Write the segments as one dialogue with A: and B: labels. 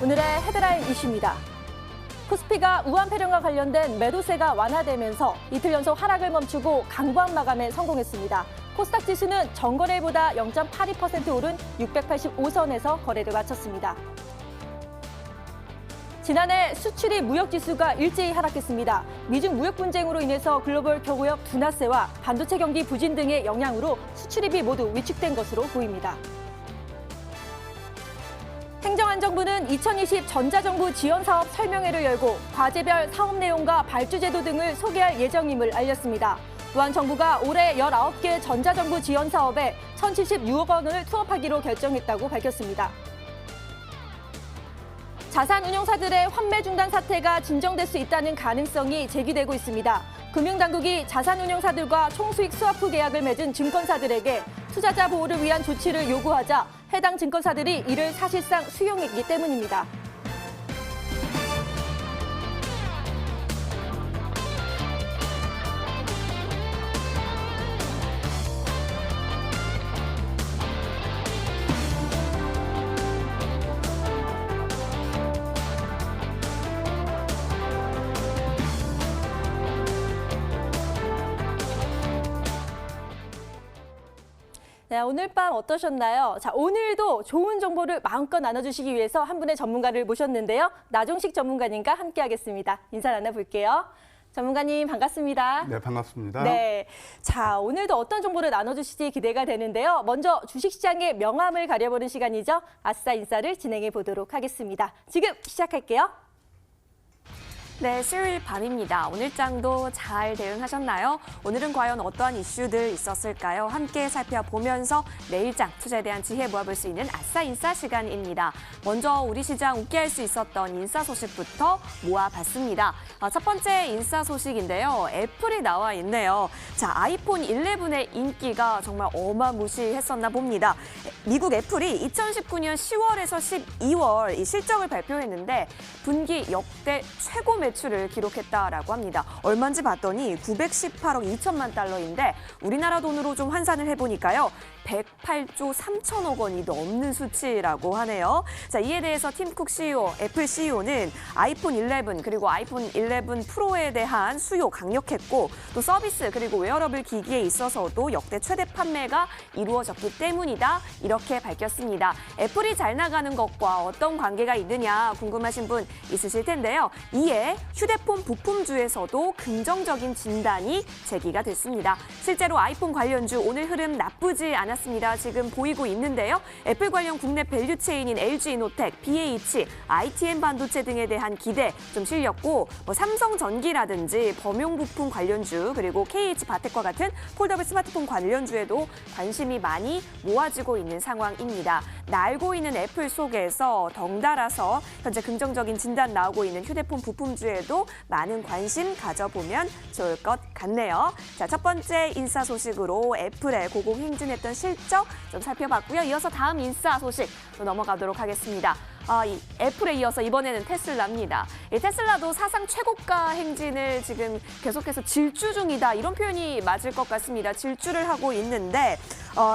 A: 오늘의 헤드라인 이슈입니다. 코스피가 우한폐렴과 관련된 매도세가 완화되면서 이틀 연속 하락을 멈추고 강보합 마감에 성공했습니다. 코스닥 지수는 전거래일보다 0.82% 오른 685선에서 거래를 마쳤습니다. 지난해 수출입 무역지수가 일제히 하락했습니다. 미중 무역 분쟁으로 인해서 글로벌 교구역 둔화세와 반도체 경기 부진 등의 영향으로 수출입이 모두 위축된 것으로 보입니다. 행정안정부는 2020 전자정부 지원사업 설명회를 열고 과제별 사업 내용과 발주제도 등을 소개할 예정임을 알렸습니다. 또한 정부가 올해 19개 전자정부 지원사업에 1,076억 원을 투입하기로 결정했다고 밝혔습니다. 자산운용사들의 환매 중단 사태가 진정될 수 있다는 가능성이 제기되고 있습니다. 금융당국이 자산운용사들과 총수익 스와프 계약을 맺은 증권사들에게 투자자 보호를 위한 조치를 요구하자 해당 증권사들이 이를 사실상 수용했기 때문입니다. 네, 오늘 밤 어떠셨나요? 자, 오늘도 좋은 정보를 마음껏 나눠주시기 위해서 한 분의 전문가를 모셨는데요. 나종식 전문가님과 함께하겠습니다. 인사 나눠볼게요. 전문가님 반갑습니다.
B: 네, 반갑습니다.
A: 네, 자 오늘도 어떤 정보를 나눠주실지 기대가 되는데요. 먼저 주식시장의 명암을 가려보는 시간이죠. 아싸 인사를 진행해 보도록 하겠습니다. 지금 시작할게요.
C: 네, 수요일 밤입니다. 오늘 장도 잘 대응하셨나요? 오늘은 과연 어떠한 이슈들 있었을까요? 함께 살펴보면서 내일장 투자에 대한 지혜 모아볼 수 있는 아싸 인싸 시간입니다. 먼저 우리 시장 웃게 할 수 있었던 인싸 소식부터 모아봤습니다. 첫 번째 인싸 소식인데요. 애플이 나와 있네요. 자, 아이폰 11의 인기가 정말 어마무시했었나 봅니다. 미국 애플이 2019년 10월에서 12월 이 실적을 발표했는데 분기 역대 최고 매출을 기록했다라고 합니다. 얼마인지 봤더니 918억 2천만 달러인데 우리나라 돈으로 좀 환산을 해보니까요. 108조 3천억 원이 넘는 수치라고 하네요. 자, 이에 대해서 팀 쿡 CEO, 애플 CEO는 아이폰 11 그리고 아이폰 11 프로에 대한 수요 강력했고 또 서비스 그리고 웨어러블 기기에 있어서도 역대 최대 판매가 이루어졌기 때문이다. 이렇게 밝혔습니다. 애플이 잘 나가는 것과 어떤 관계가 있느냐 궁금하신 분 있으실 텐데요. 이에 휴대폰 부품주에서도 긍정적인 진단이 제기가 됐습니다. 실제로 아이폰 관련주 오늘 흐름 나쁘지 않았습니다. 지금 보이고 있는데요. 애플 관련 국내 밸류체인인 LG이노텍, BH, ITM 반도체 등에 대한 기대 좀 실렸고 삼성전기라든지 범용부품 관련주 그리고 KH바텍과 같은 폴더블 스마트폰 관련주에도 관심이 많이 모아지고 있는 상황입니다. 날고 있는 애플 속에서 덩달아서 현재 긍정적인 진단 나오고 있는 휴대폰 부품주에도 많은 관심 가져보면 좋을 것 같네요. 자, 첫 번째 인싸 소식으로 애플에 고공행진했던 실적 좀 살펴봤고요. 이어서 다음 인싸 소식 또 넘어가도록 하겠습니다. 이 애플에 이어서 이번에는 테슬라입니다. 이 테슬라도 사상 최고가 행진을 지금 계속해서 질주 중이다. 이런 표현이 맞을 것 같습니다. 질주를 하고 있는데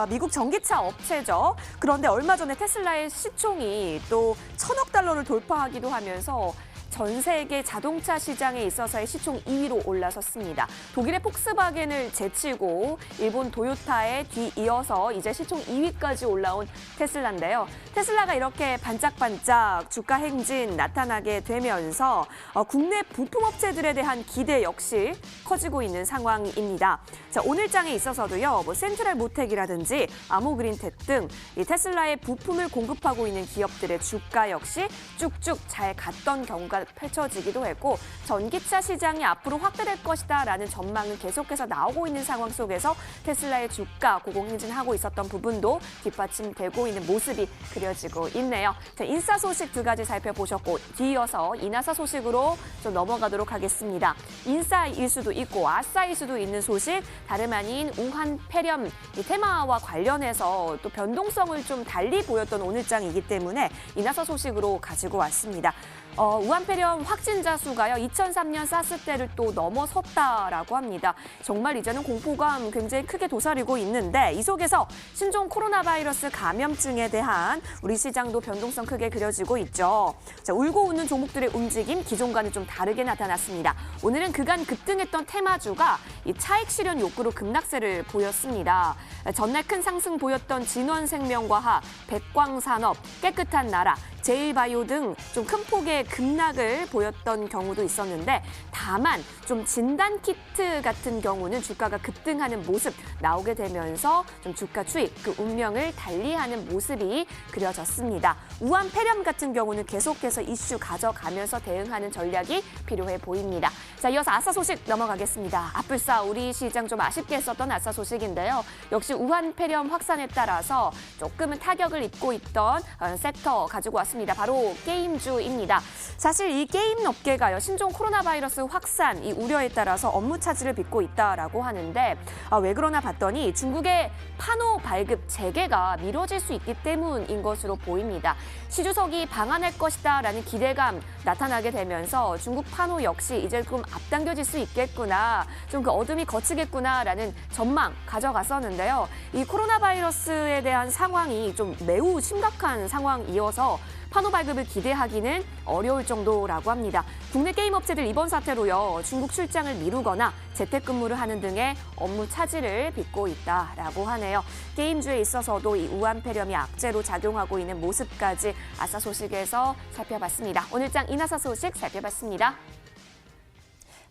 C: 미국 전기차 업체죠. 그런데 얼마 전에 테슬라의 시총이 또 1,000억 달러를 돌파하기도 하면서 전 세계 자동차 시장에 있어서의 시총 2위로 올라섰습니다. 독일의 폭스바겐을 제치고 일본 도요타에 뒤이어서 이제 시총 2위까지 올라온 테슬라인데요. 테슬라가 이렇게 반짝반짝 주가 행진 나타나게 되면서 국내 부품업체들에 대한 기대 역시 커지고 있는 상황입니다. 자, 오늘 장에 있어서도요. 센트럴 모텍이라든지 아모그린텍 등 이 테슬라의 부품을 공급하고 있는 기업들의 주가 역시 쭉쭉 잘 갔던 경우가 펼쳐지기도 했고 전기차 시장이 앞으로 확대될 것이다라는 전망은 계속해서 나오고 있는 상황 속에서 테슬라의 주가 고공행진하고 있었던 부분도 뒷받침되고 있는 모습이 그려지고 있네요. 자, 인싸 소식 두 가지 살펴보셨고 뒤이어서 인하사 소식으로 좀 넘어가도록 하겠습니다. 인싸일 수도 있고 아싸일 수도 있는 소식 다름 아닌 우한폐렴 이 테마와 관련해서 또 변동성을 좀 달리 보였던 오늘장이기 때문에 인하사 소식으로 가지고 왔습니다. 우한폐렴 확진자 수가요 2003년 사스 때를 또 넘어섰다라고 합니다. 정말 이제는 공포감 굉장히 크게 도사리고 있는데 이 속에서 신종 코로나 바이러스 감염증에 대한 우리 시장도 변동성 크게 그려지고 있죠. 자, 울고 웃는 종목들의 움직임 기존과는 좀 다르게 나타났습니다. 오늘은 그간 급등했던 테마주가 이 차익 실현 욕구로 급락세를 보였습니다. 전날 큰 상승 보였던 진원생명과학, 백광산업, 깨끗한 나라, 제일바이오 등 좀 큰 폭의 급락을 보였던 경우도 있었는데 다만 좀 진단키트 같은 경우는 주가가 급등하는 모습 나오게 되면서 좀 주가 추익, 그 운명을 달리하는 모습이 그려졌습니다. 우한폐렴 같은 경우는 계속해서 이슈 가져가면서 대응하는 전략이 필요해 보입니다. 자, 이어서 아싸 소식 넘어가겠습니다. 앞불사 우리 시장 좀 아쉽게 했었던 아싸 소식인데요. 역시 우한폐렴 확산에 따라서 조금은 타격을 입고 있던 섹터 가지고 왔습니다. 바로 게임주입니다. 사실 이 게임 업계가요. 신종 코로나 바이러스 확산 이 우려에 따라서 업무 차질을 빚고 있다라고 하는데 왜 그러나 봤더니 중국의 판호 발급 재개가 미뤄질 수 있기 때문인 것으로 보입니다. 시주석이 방한할 것이다라는 기대감 나타나게 되면서 중국 판호 역시 이제 좀 앞당겨질 수 있겠구나, 좀 그 어둠이 거치겠구나라는 전망 가져갔었는데요. 이 코로나 바이러스에 대한 상황이 좀 매우 심각한 상황이어서 판호 발급을 기대하기는 어려울 정도라고 합니다. 국내 게임 업체들 이번 사태로요. 중국 출장을 미루거나 재택근무를 하는 등의 업무 차질을 빚고 있다라고 하네요. 게임주에 있어서도 이 우한폐렴이 악재로 작용하고 있는 모습까지 아싸 소식에서 살펴봤습니다. 오늘장 인하사 소식 살펴봤습니다.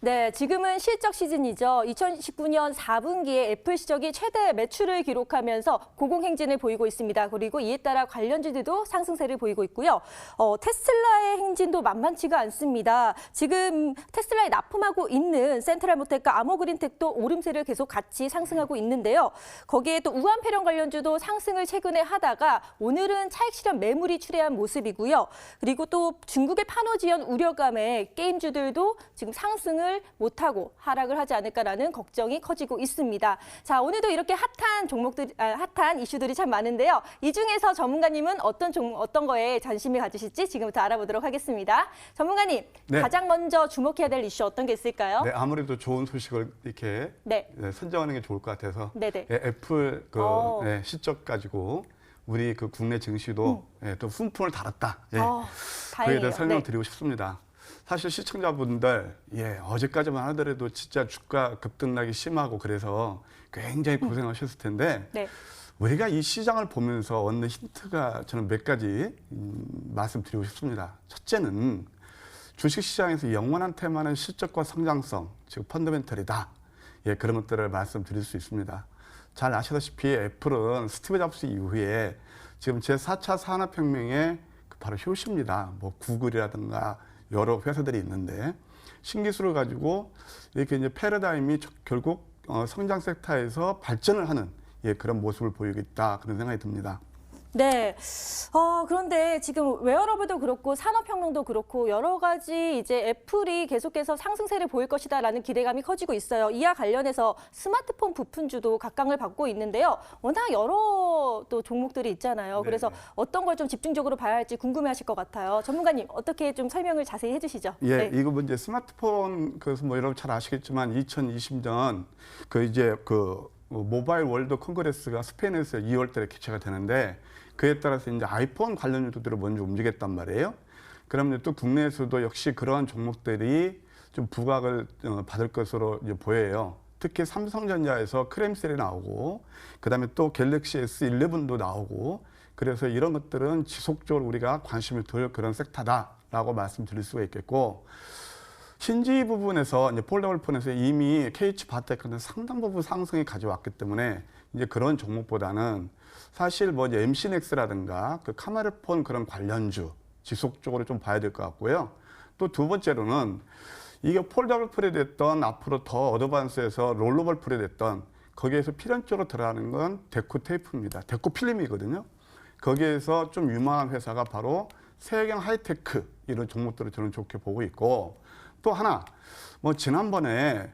A: 네, 지금은 실적 시즌이죠. 2019년 4분기에 애플 시적이 최대 매출을 기록하면서 고공행진을 보이고 있습니다. 그리고 이에 따라 관련주들도 상승세를 보이고 있고요. 테슬라의 행진도 만만치가 않습니다. 지금 테슬라에 납품하고 있는 센트럴모텍과 아머그린텍도 오름세를 계속 같이 상승하고 있는데요. 거기에 또 우한폐렴 관련주도 상승을 최근에 하다가 오늘은 차익 실현 매물이 출회한 모습이고요. 그리고 또 중국의 판호 지연 우려감에 게임주들도 지금 상승을 못하고 하락을 하지 않을까라는 걱정이 커지고 있습니다. 자, 오늘도 이렇게 핫한 이슈들이 참 많은데요. 이 중에서 전문가님은 어떤 거에 관심을 가지실지 지금부터 알아보도록 하겠습니다. 전문가님,
B: 네.
A: 가장 먼저 주목해야 될 이슈 어떤 게 있을까요?
B: 네, 아무래도 좋은 소식을 이렇게 선정하는 게 좋을 것 같아서 애플 실적 가지고 우리 그 국내 증시도 또 훈풍을 달았다. 그에 대해 설명드리고 싶습니다. 사실 시청자분들 어제까지만 하더라도 진짜 주가 급등락이 심하고 그래서 굉장히 고생하셨을 텐데 우리가 이 시장을 보면서 얻는 힌트가 저는 몇 가지 말씀드리고 싶습니다. 첫째는 주식시장에서 영원한 테마는 실적과 성장성, 즉 펀더멘털이다. 그런 것들을 말씀드릴 수 있습니다. 잘 아시다시피 애플은 스티브 잡스 이후에 지금 제4차 산업혁명의 바로 효시입니다. 뭐 구글이라든가 여러 회사들이 있는데 신기술을 가지고 이렇게 이제 패러다임이 결국 성장 섹터에서 발전을 하는 그런 모습을 보이고 있다, 그런 생각이 듭니다.
A: 네. 그런데 지금 웨어러블도 그렇고 산업혁명도 그렇고 여러 가지 이제 애플이 계속해서 상승세를 보일 것이다라는 기대감이 커지고 있어요. 이와 관련해서 스마트폰 부품주도 각광을 받고 있는데요. 워낙 여러 또 종목들이 있잖아요. 그래서 어떤 걸 좀 집중적으로 봐야 할지 궁금해하실 것 같아요. 전문가님, 어떻게 좀 설명을 자세히 해주시죠.
B: 이거 이제 스마트폰 그래서 뭐 여러분 잘 아시겠지만 2020년 모바일 월드 콩그레스가 스페인에서 2월달에 개최가 되는데 그에 따라서 이제 아이폰 관련 주들을 먼저 움직였단 말이에요. 그러면 또 국내에서도 역시 그러한 종목들이 좀 부각을 받을 것으로 이제 보여요. 특히 삼성전자에서 크램셀이 나오고 그다음에 또 갤럭시 S11도 나오고 그래서 이런 것들은 지속적으로 우리가 관심을 둘 그런 섹터다라고 말씀드릴 수가 있겠고 신지 부분에서 이제 폴더블폰에서 이미 KH바테크는 상당 부분 상승이 가져왔기 때문에 이제 그런 종목보다는 사실 뭐 이제 MC넥스라든가 그 카메라폰 그런 관련주 지속적으로 좀 봐야 될 것 같고요. 또 두 번째로는 이게 폴더블폰이 됐던 앞으로 더 어드밴스해서 롤러블 풀이 됐던 거기에서 필연적으로 들어가는 건 데코 테이프입니다. 데코 필름이거든요. 거기에서 좀 유망한 회사가 바로 세경 하이테크 이런 종목들을 저는 좋게 보고 있고 또 하나 뭐 지난번에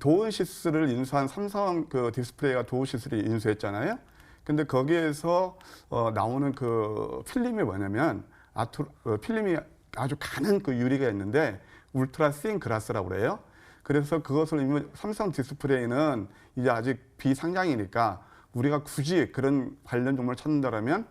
B: 도우시스를 인수한 삼성 그 디스플레이가 도우시스를 인수했잖아요. 근데 거기에서 나오는 그 필름이 뭐냐면 필름이 아주 가는 그 유리가 있는데 울트라 씬 글라스라고 그래요. 그래서 그것을 이미 삼성 디스플레이는 이제 아직 비상장이니까 우리가 굳이 그런 관련 종목을 찾는다면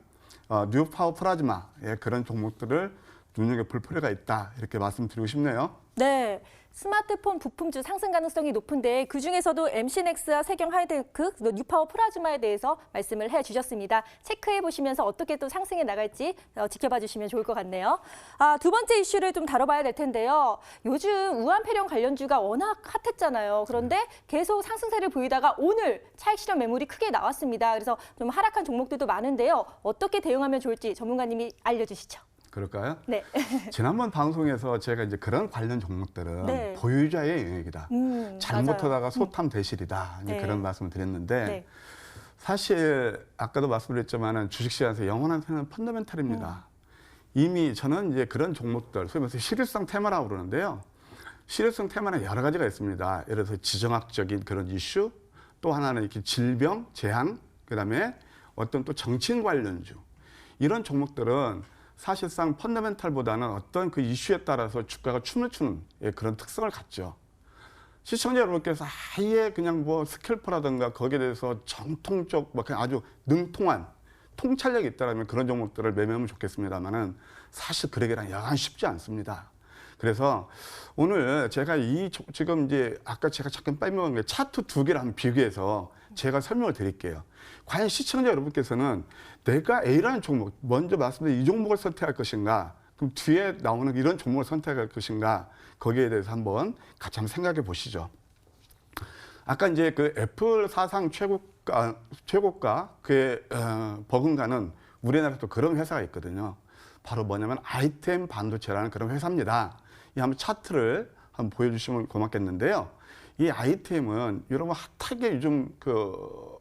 B: 뉴 파워 플라즈마 그런 종목들을 눈여겨볼 필요가 있다 이렇게 말씀드리고 싶네요.
A: 네. 스마트폰 부품주 상승 가능성이 높은데 그중에서도 MC넥스와 세경 하이테크, 뉴파워 플라즈마에 대해서 말씀을 해주셨습니다. 체크해 보시면서 어떻게 또 상승해 나갈지 지켜봐 주시면 좋을 것 같네요. 두 번째 이슈를 좀 다뤄봐야 될 텐데요. 요즘 우한폐렴 관련주가 워낙 핫했잖아요. 그런데 계속 상승세를 보이다가 오늘 차익 실현 매물이 크게 나왔습니다. 그래서 좀 하락한 종목들도 많은데요. 어떻게 대응하면 좋을지 전문가님이 알려주시죠.
B: 그럴까요?
A: 네.
B: 지난번 방송에서 제가 이제 그런 관련 종목들은
A: 네.
B: 보유자의 영역이다. 잘못하다가
A: 맞아요.
B: 소탐 대실이다. 이제
A: 네.
B: 그런 말씀을 드렸는데
A: 네.
B: 사실 아까도 말씀드렸지만은 주식시장에서 영원한 생은 펀더멘탈입니다. 이미 저는 이제 그런 종목들, 소위 말해서 실효성 테마라고 그러는데요. 실효성 테마는 여러 가지가 있습니다. 예를 들어서 지정학적인 그런 이슈, 또 하나는 이렇게 질병, 재앙, 그다음에 어떤 또 정치인 관련주 이런 종목들은 사실상 펀더멘탈보다는 어떤 그 이슈에 따라서 주가가 춤을 추는 그런 특성을 갖죠. 시청자 여러분께서 아예 그냥 뭐 스캘퍼라든가 거기에 대해서 정통적 뭐 그냥 아주 능통한 통찰력이 있다면 그런 종목들을 매매하면 좋겠습니다만은 사실 그러기란 여간 쉽지 않습니다. 그래서 오늘 제가 지금 이제 아까 제가 잠깐 빼먹은 게 차트 두 개를 한번 비교해서 제가 설명을 드릴게요. 과연 시청자 여러분께서는 내가 A라는 종목, 먼저 말씀드린 이 종목을 선택할 것인가, 그럼 뒤에 나오는 이런 종목을 선택할 것인가, 거기에 대해서 한번 같이 한번 생각해 보시죠. 아까 이제 그 애플 사상 최고가 그에 버금가는 우리나라에도 그런 회사가 있거든요. 바로 뭐냐면 아이템 반도체라는 그런 회사입니다. 이 한번 차트를 한번 보여주시면 고맙겠는데요. 이 아이템은 여러분 핫하게 요즘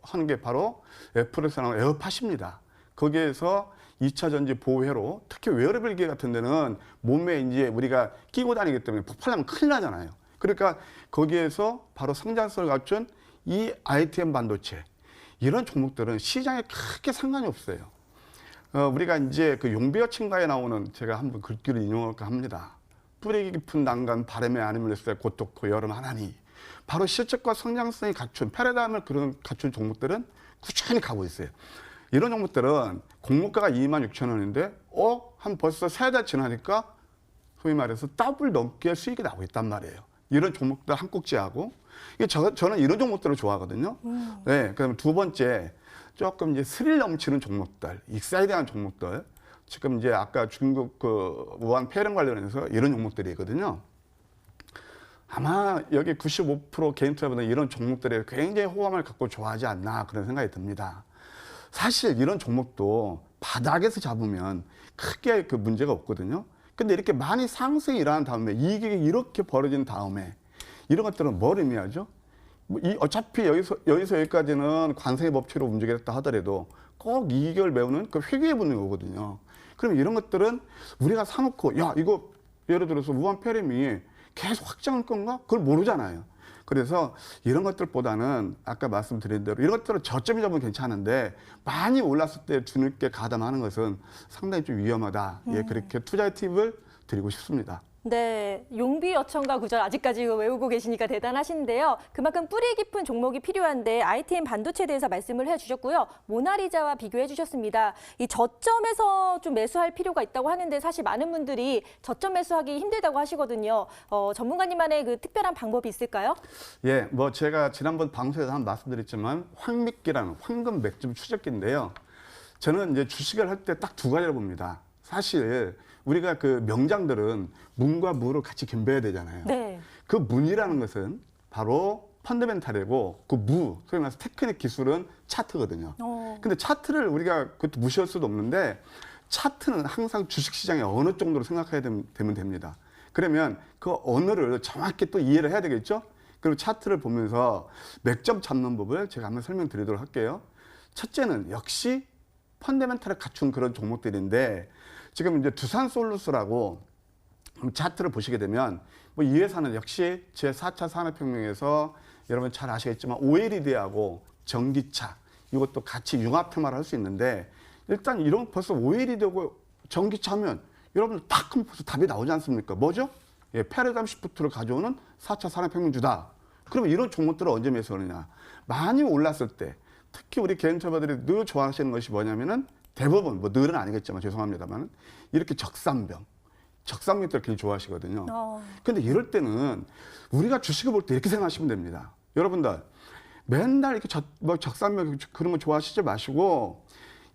B: 하는 게 바로 애플에서 나오는 에어팟입니다. 거기에서 2차 전지 보호회로 특히 웨어러블 기계 같은 데는 몸에 이제 우리가 끼고 다니기 때문에 폭발하면 큰일 나잖아요. 그러니까 거기에서 바로 성장성을 갖춘 이 ITM 반도체 이런 종목들은 시장에 크게 상관이 없어요. 우리가 이제 그 용비어친가에 나오는 제가 한번 글귀를 인용할까 합니다. 뿌리 깊은 난간 바람에 안 흘렸을 때 곧독고 여름 하나니. 바로 실적과 성장성이 갖춘 패러다임을 그런 갖춘 종목들은 꾸준히 가고 있어요. 이런 종목들은 공모가가 26,000원인데 한 벌써 3달 지나니까 소위 말해서 더블 넘게 수익이 나고 있단 말이에요. 이런 종목들 한 꼭지하고 저는 이런 종목들을 좋아하거든요. 네, 그다음에 두 번째 조금 이제 스릴 넘치는 종목들, 익사이딩한 종목들. 지금 이제 아까 중국 우한 폐렴 관련해서 이런 종목들이거든요. 아마 여기 95% 개인 투자자분들 이런 종목들에 굉장히 호감을 갖고 좋아하지 않나 그런 생각이 듭니다. 사실 이런 종목도 바닥에서 잡으면 크게 그 문제가 없거든요. 근데 이렇게 많이 상승이 일어난 다음에 이익이 이렇게 벌어진 다음에 이런 것들은 뭘 의미하죠? 어차피 여기서 여기까지는 관세의 법칙으로 움직였다 하더라도 꼭 이익을 메우는 그 회귀에 붙는 거거든요. 그럼 이런 것들은 우리가 사놓고 야 이거 예를 들어서 우한 폐렴이 계속 확장할 건가? 그걸 모르잖아요. 그래서 이런 것들보다는 아까 말씀드린 대로 이런 것들은 저점이 잡으면 괜찮은데 많이 올랐을 때 뒤늦게 가담하는 것은 상당히 좀 위험하다. 예, 그렇게 투자의 팁을 드리고 싶습니다.
A: 네, 용비어천가 구절 아직까지 외우고 계시니까 대단하신데요. 그만큼 뿌리 깊은 종목이 필요한데 ITM 반도체에 대해서 말씀을 해주셨고요. 모나리자와 비교해 주셨습니다. 이 저점에서 좀 매수할 필요가 있다고 하는데 사실 많은 분들이 저점 매수하기 힘들다고 하시거든요. 전문가님만의 그 특별한 방법이 있을까요?
B: 예, 뭐 제가 지난번 방송에서 한번 말씀드렸지만 황미끼라는 황금 맥주 추적기인데요. 저는 이제 주식을 할 때 딱 두 가지를 봅니다. 사실 우리가 그 명장들은 문과 무를 같이 겸비해야 되잖아요.
A: 네.
B: 그 문이라는 것은 바로 펀더멘탈이고 그 무, 소위 말해서 테크닉 기술은 차트거든요. 근데 차트를 우리가 그것도 무시할 수도 없는데 차트는 항상 주식시장의 어느 정도로 생각해야 되면 됩니다. 그러면 그 언어를 정확히 또 이해를 해야 되겠죠? 그리고 차트를 보면서 맥점 잡는 법을 제가 한번 설명드리도록 할게요. 첫째는 역시 펀더멘탈을 갖춘 그런 종목들인데 지금 이제 두산솔루스라고 차트를 보시게 되면 뭐 이 회사는 역시 제4차 산업혁명에서 여러분 잘 아시겠지만 OLED하고 전기차 이것도 같이 융합 테마를 할 수 있는데 일단 이런 벌써 OLED하고 전기차면 여러분 딱 하면 벌써 답이 나오지 않습니까? 뭐죠? 예, 패러다임 시프트를 가져오는 4차 산업혁명주다. 그러면 이런 종목들을 언제 매수하느냐? 많이 올랐을 때, 특히 우리 개인 투자자들이 늘 좋아하시는 것이 뭐냐면은 대부분, 뭐 늘은 아니겠지만 죄송합니다만 이렇게 적산병 때를 굉장히 좋아하시거든요. 근데 이럴 때는 우리가 주식을 볼 때 이렇게 생각하시면 됩니다. 여러분들 맨날 이렇게 적산병 그런 거 좋아하시지 마시고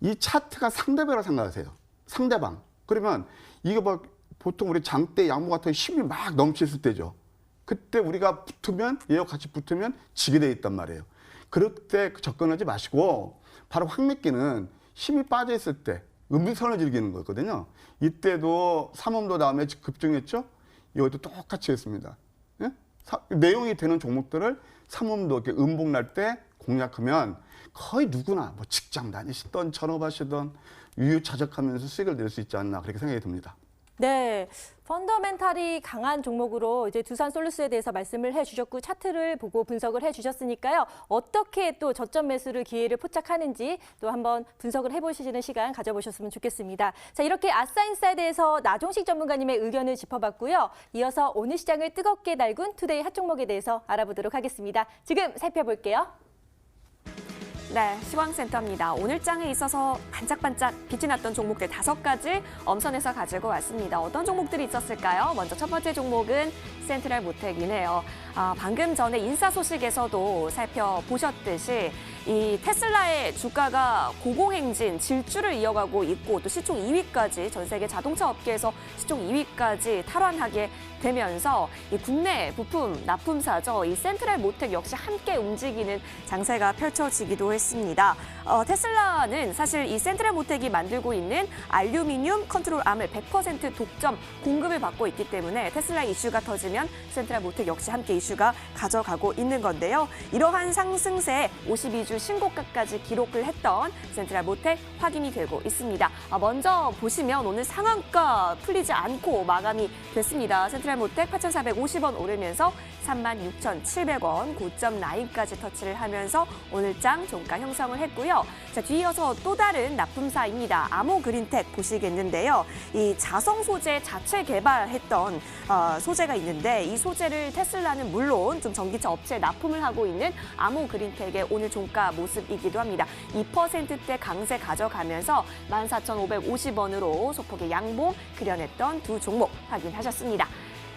B: 이 차트가 상대별로 생각하세요. 상대방. 그러면 이거 뭐 보통 우리 장대 양모 같은 힘이 막 넘쳤을 때죠. 그때 우리가 붙으면 얘와 같이 붙으면 지게 돼 있단 말이에요. 그럴 때 접근하지 마시고 바로 확맥기는 힘이 빠져 있을 때 음비선을 즐기는 거거든요. 이때도 삼음도 다음에 급증했죠. 이것도 똑같이 했습니다. 예? 내용이 되는 종목들을 삼음도 이렇게 음봉 날 때 공략하면 거의 누구나 뭐 직장 다니시던 전업하시던 유유자적하면서 수익을 낼 수 있지 않나 그렇게 생각이 듭니다.
A: 네, 펀더멘탈이 강한 종목으로 이제 두산솔루스에 대해서 말씀을 해주셨고 차트를 보고 분석을 해주셨으니까요. 어떻게 또 저점 매수를 기회를 포착하는지 또 한번 분석을 해보시는 시간 가져보셨으면 좋겠습니다. 자, 이렇게 아싸인사이드에서 나종식 전문가님의 의견을 짚어봤고요. 이어서 오늘 시장을 뜨겁게 달군 투데이 핫 종목에 대해서 알아보도록 하겠습니다. 지금 살펴볼게요.
C: 네, 시황센터입니다. 오늘 장에 있어서 반짝반짝 빛이 났던 종목들 5가지 엄선해서 가지고 왔습니다. 어떤 종목들이 있었을까요? 먼저 첫 번째 종목은 센트럴모텍이네요. 방금 전에 인사 소식에서도 살펴보셨듯이 이 테슬라의 주가가 고공행진, 질주를 이어가고 있고 또 시총 2위까지 전 세계 자동차 업계에서 시총 2위까지 탈환하게 되면서 이 국내 부품 납품사죠. 이 센트럴모텍 역시 함께 움직이는 장세가 펼쳐지기도 했습니다. 테슬라는 사실 이 센트럴모텍이 만들고 있는 알루미늄 컨트롤암을 100% 독점 공급을 받고 있기 때문에 테슬라 이슈가 터지면 센트럴모텍 역시 함께 이슈가 가져가고 있는 건데요. 이러한 상승세에 52주 신고가까지 기록을 했던 센트럴모텍 확인이 되고 있습니다. 먼저 보시면 오늘 상한가 풀리지 않고 마감이 됐습니다. 센트럴모텍 8,450원 오르면서 36,700원 고점 라인까지 터치를 하면서 오늘 장 종가 형성을 했고요. 자, 뒤이어서 또 다른 납품사입니다. 아모그린텍 보시겠는데요. 이 자성 소재 자체 개발했던 소재가 있는데 이 소재를 테슬라는 물론 좀 전기차 업체에 납품을 하고 있는 아모그린텍의 오늘 종가 모습이기도 합니다. 2%대 강세 가져가면서 14,550원으로 소폭의 양봉 그려냈던 두 종목 확인하셨습니다.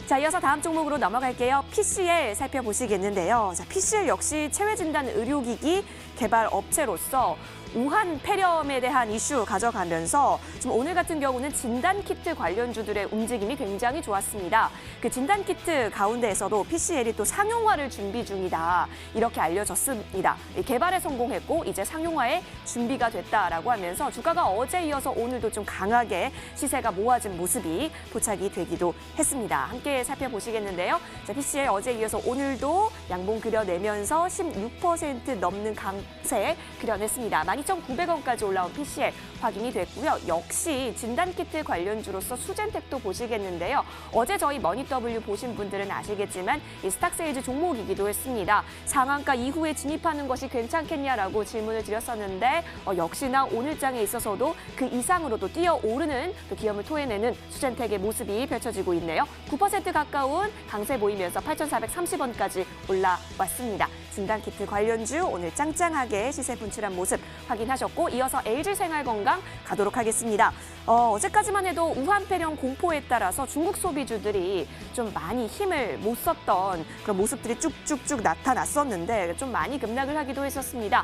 C: 자, 이어서 다음 종목으로 넘어갈게요. PCL 살펴보시겠는데요. 자, PCL 역시 체외진단 의료기기 개발 업체로서 우한 폐렴에 대한 이슈 가져가면서 좀 오늘 같은 경우는 진단키트 관련주들의 움직임이 굉장히 좋았습니다. 그 진단키트 가운데에서도 PCL이 또 상용화를 준비 중이다. 이렇게 알려졌습니다. 개발에 성공했고 이제 상용화에 준비가 됐다라고 하면서 주가가 어제 이어서 오늘도 좀 강하게 시세가 모아진 모습이 포착이 되기도 했습니다. 함께 살펴보시겠는데요. 자, PCL 어제 이어서 오늘도 양봉 그려내면서 16% 넘는 강세 그려냈습니다. 12,900원까지 올라온 PCL 확인이 됐고요. 역시 진단키트 관련주로서 수젠텍도 보시겠는데요. 어제 저희 머니W 보신 분들은 아시겠지만 이 스탁세일즈 종목이기도 했습니다. 상한가 이후에 진입하는 것이 괜찮겠냐라고 질문을 드렸었는데 역시나 오늘 장에 있어서도 그 이상으로도 뛰어오르는 또 기염을 토해내는 수젠텍의 모습이 펼쳐지고 있네요. 9% 가까운 강세 보이면서 8,430원까지 올라왔습니다. 진단키트 관련주 오늘 짱짱하게 시세 분출한 모습 확인하셨고 이어서 LG생활건강 가도록 하겠습니다. 어제까지만 해도 우한 폐렴 공포에 따라서 중국 소비주들이 좀 많이 힘을 못 썼던 그런 모습들이 쭉쭉쭉 나타났었는데 좀 많이 급락을 하기도 했었습니다.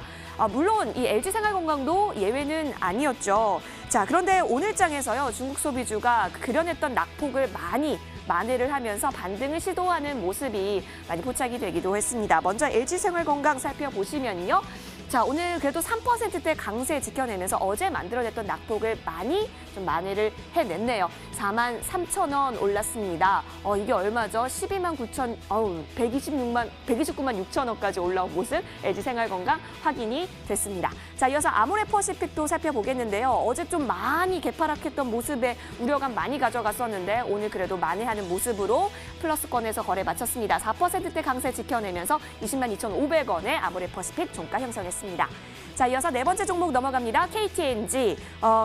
C: 물론 이 LG생활건강도 예외는 아니었죠. 자, 그런데 오늘 장에서요. 중국 소비주가 그려냈던 낙폭을 많이 만회를 하면서 반등을 시도하는 모습이 많이 포착이 되기도 했습니다. 먼저 LG생활건강 살펴보시면요. 자, 오늘 그래도 3%대 강세 지켜내면서 어제 만들어냈던 낙폭을 많이 좀 만회를 해냈네요. 43,000원 올랐습니다. 이게 얼마죠? 129만 6천원까지 올라온 모습 LG생활건강 확인이 됐습니다. 자, 이어서 아모레퍼시픽도 살펴보겠는데요. 어제 좀 많이 개파락했던 모습에 우려감 많이 가져갔었는데 오늘 그래도 만회하는 모습으로 플러스권에서 거래 마쳤습니다. 4%대 강세 지켜내면서 202,500원에 아모레퍼시픽 종가 형성했습니다. 자, 자, 이어서 네 번째 종목 넘어갑니다. KTNG,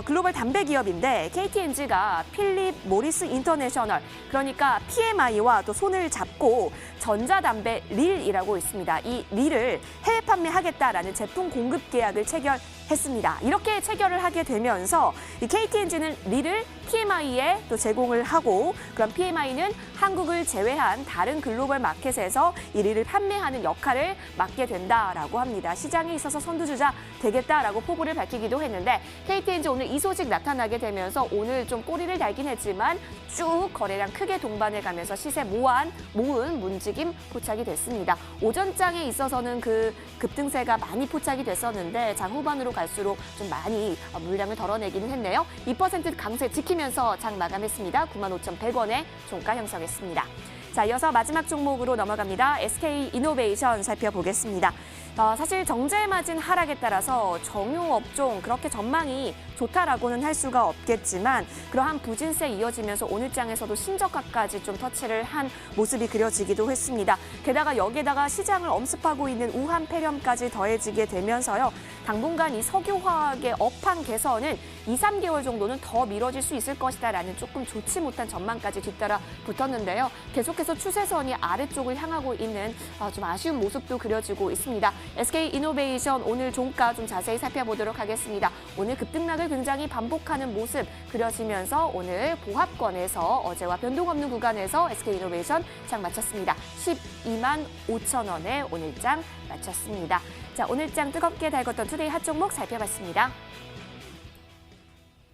C: 글로벌 담배 기업인데 KTNG가 필립 모리스 인터내셔널, 그러니까 PMI와 또 손을 잡고 전자담배 릴이라고 있습니다. 이 릴을 해외 판매하겠다라는 제품 공급 계약을 체결했습니다. 이렇게 체결을 하게 되면서 이 KTNG는 릴을 PMI에 또 제공을 하고, 그럼 PMI는 한국을 제외한 다른 글로벌 마켓에서 이 릴을 판매하는 역할을 맡게 된다라고 합니다. 시장에 있어서 선두주자 되겠다라고 포부를 밝히기도 했는데, KTNG 오늘 이 소식 나타나게 되면서 오늘 좀 꼬리를 달긴 했지만 쭉 거래량 크게 동반해 가면서 시세 모은 움직임 포착이 됐습니다. 오전장에 있어서는 그 급등세가 많이 포착이 됐었는데 장 후반으로 갈수록 좀 많이 물량을 덜어내기는 했네요. 2% 강세 지키면서 장 마감했습니다. 95,100원에 종가 형성했습니다. 자, 이어서 마지막 종목으로 넘어갑니다. SK이노베이션 살펴보겠습니다. 사실 정제 마진 하락에 따라서 정유업종 그렇게 전망이 좋다라고는 할 수가 없겠지만, 그러한 부진세 이어지면서 오늘 장에서도 신저가까지 좀 터치를 한 모습이 그려지기도 했습니다. 게다가 여기에다가 시장을 엄습하고 있는 우한 폐렴까지 더해지게 되면서요, 당분간 이 석유화학의 업황 개선은 2, 3개월 정도는 더 미뤄질 수 있을 것이다라는 조금 좋지 못한 전망까지 뒤따라 붙었는데요. 계속해서 추세선이 아래쪽을 향하고 있는 좀 아쉬운 모습도 그려지고 있습니다. SK이노베이션 오늘 종가 좀 자세히 살펴보도록 하겠습니다. 오늘 급등락을 굉장히 반복하는 모습 그려지면서 오늘 보합권에서 어제와 변동 없는 구간에서 SK이노베이션 장 마쳤습니다. 12만 5천 원에 오늘 장 마쳤습니다. 자, 오늘 장 뜨겁게 달궜던 투데이 핫 종목 살펴봤습니다.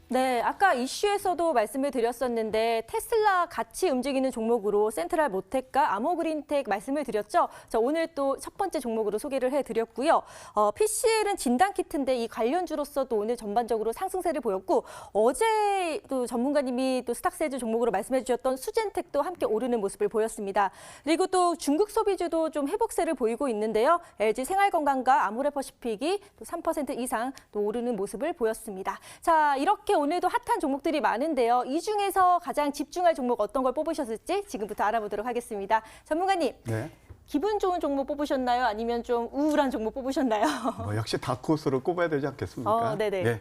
A: 네, 아까 이슈에서도 말씀을 드렸었는데 테슬라 같이 움직이는 종목으로 센트럴 모텍과 아모그린텍 말씀을 드렸죠. 자, 오늘 또 첫 번째 종목으로 소개를 해드렸고요. PCL은 진단키트인데 이 관련주로서도 오늘 전반적으로 상승세를 보였고, 어제 또 전문가님이 또 스탁세즈 종목으로 말씀해 주셨던 수젠텍도 함께 오르는 모습을 보였습니다. 그리고 또 중국 소비주도 좀 회복세를 보이고 있는데요. LG 생활건강과 아모레퍼시픽이 또 3% 이상 또 오르는 모습을 보였습니다. 자, 이렇게 오늘도 핫한 종목들이 많은데요. 이 중에서 가장 집중할 종목 어떤 걸 뽑으셨을지 지금부터 알아보도록 하겠습니다. 전문가님,
B: 네.
A: 기분 좋은 종목 뽑으셨나요? 아니면 좀 우울한 종목 뽑으셨나요?
B: 역시 다크호스를 꼽아야 되지 않겠습니까?
A: 네네.
B: 예.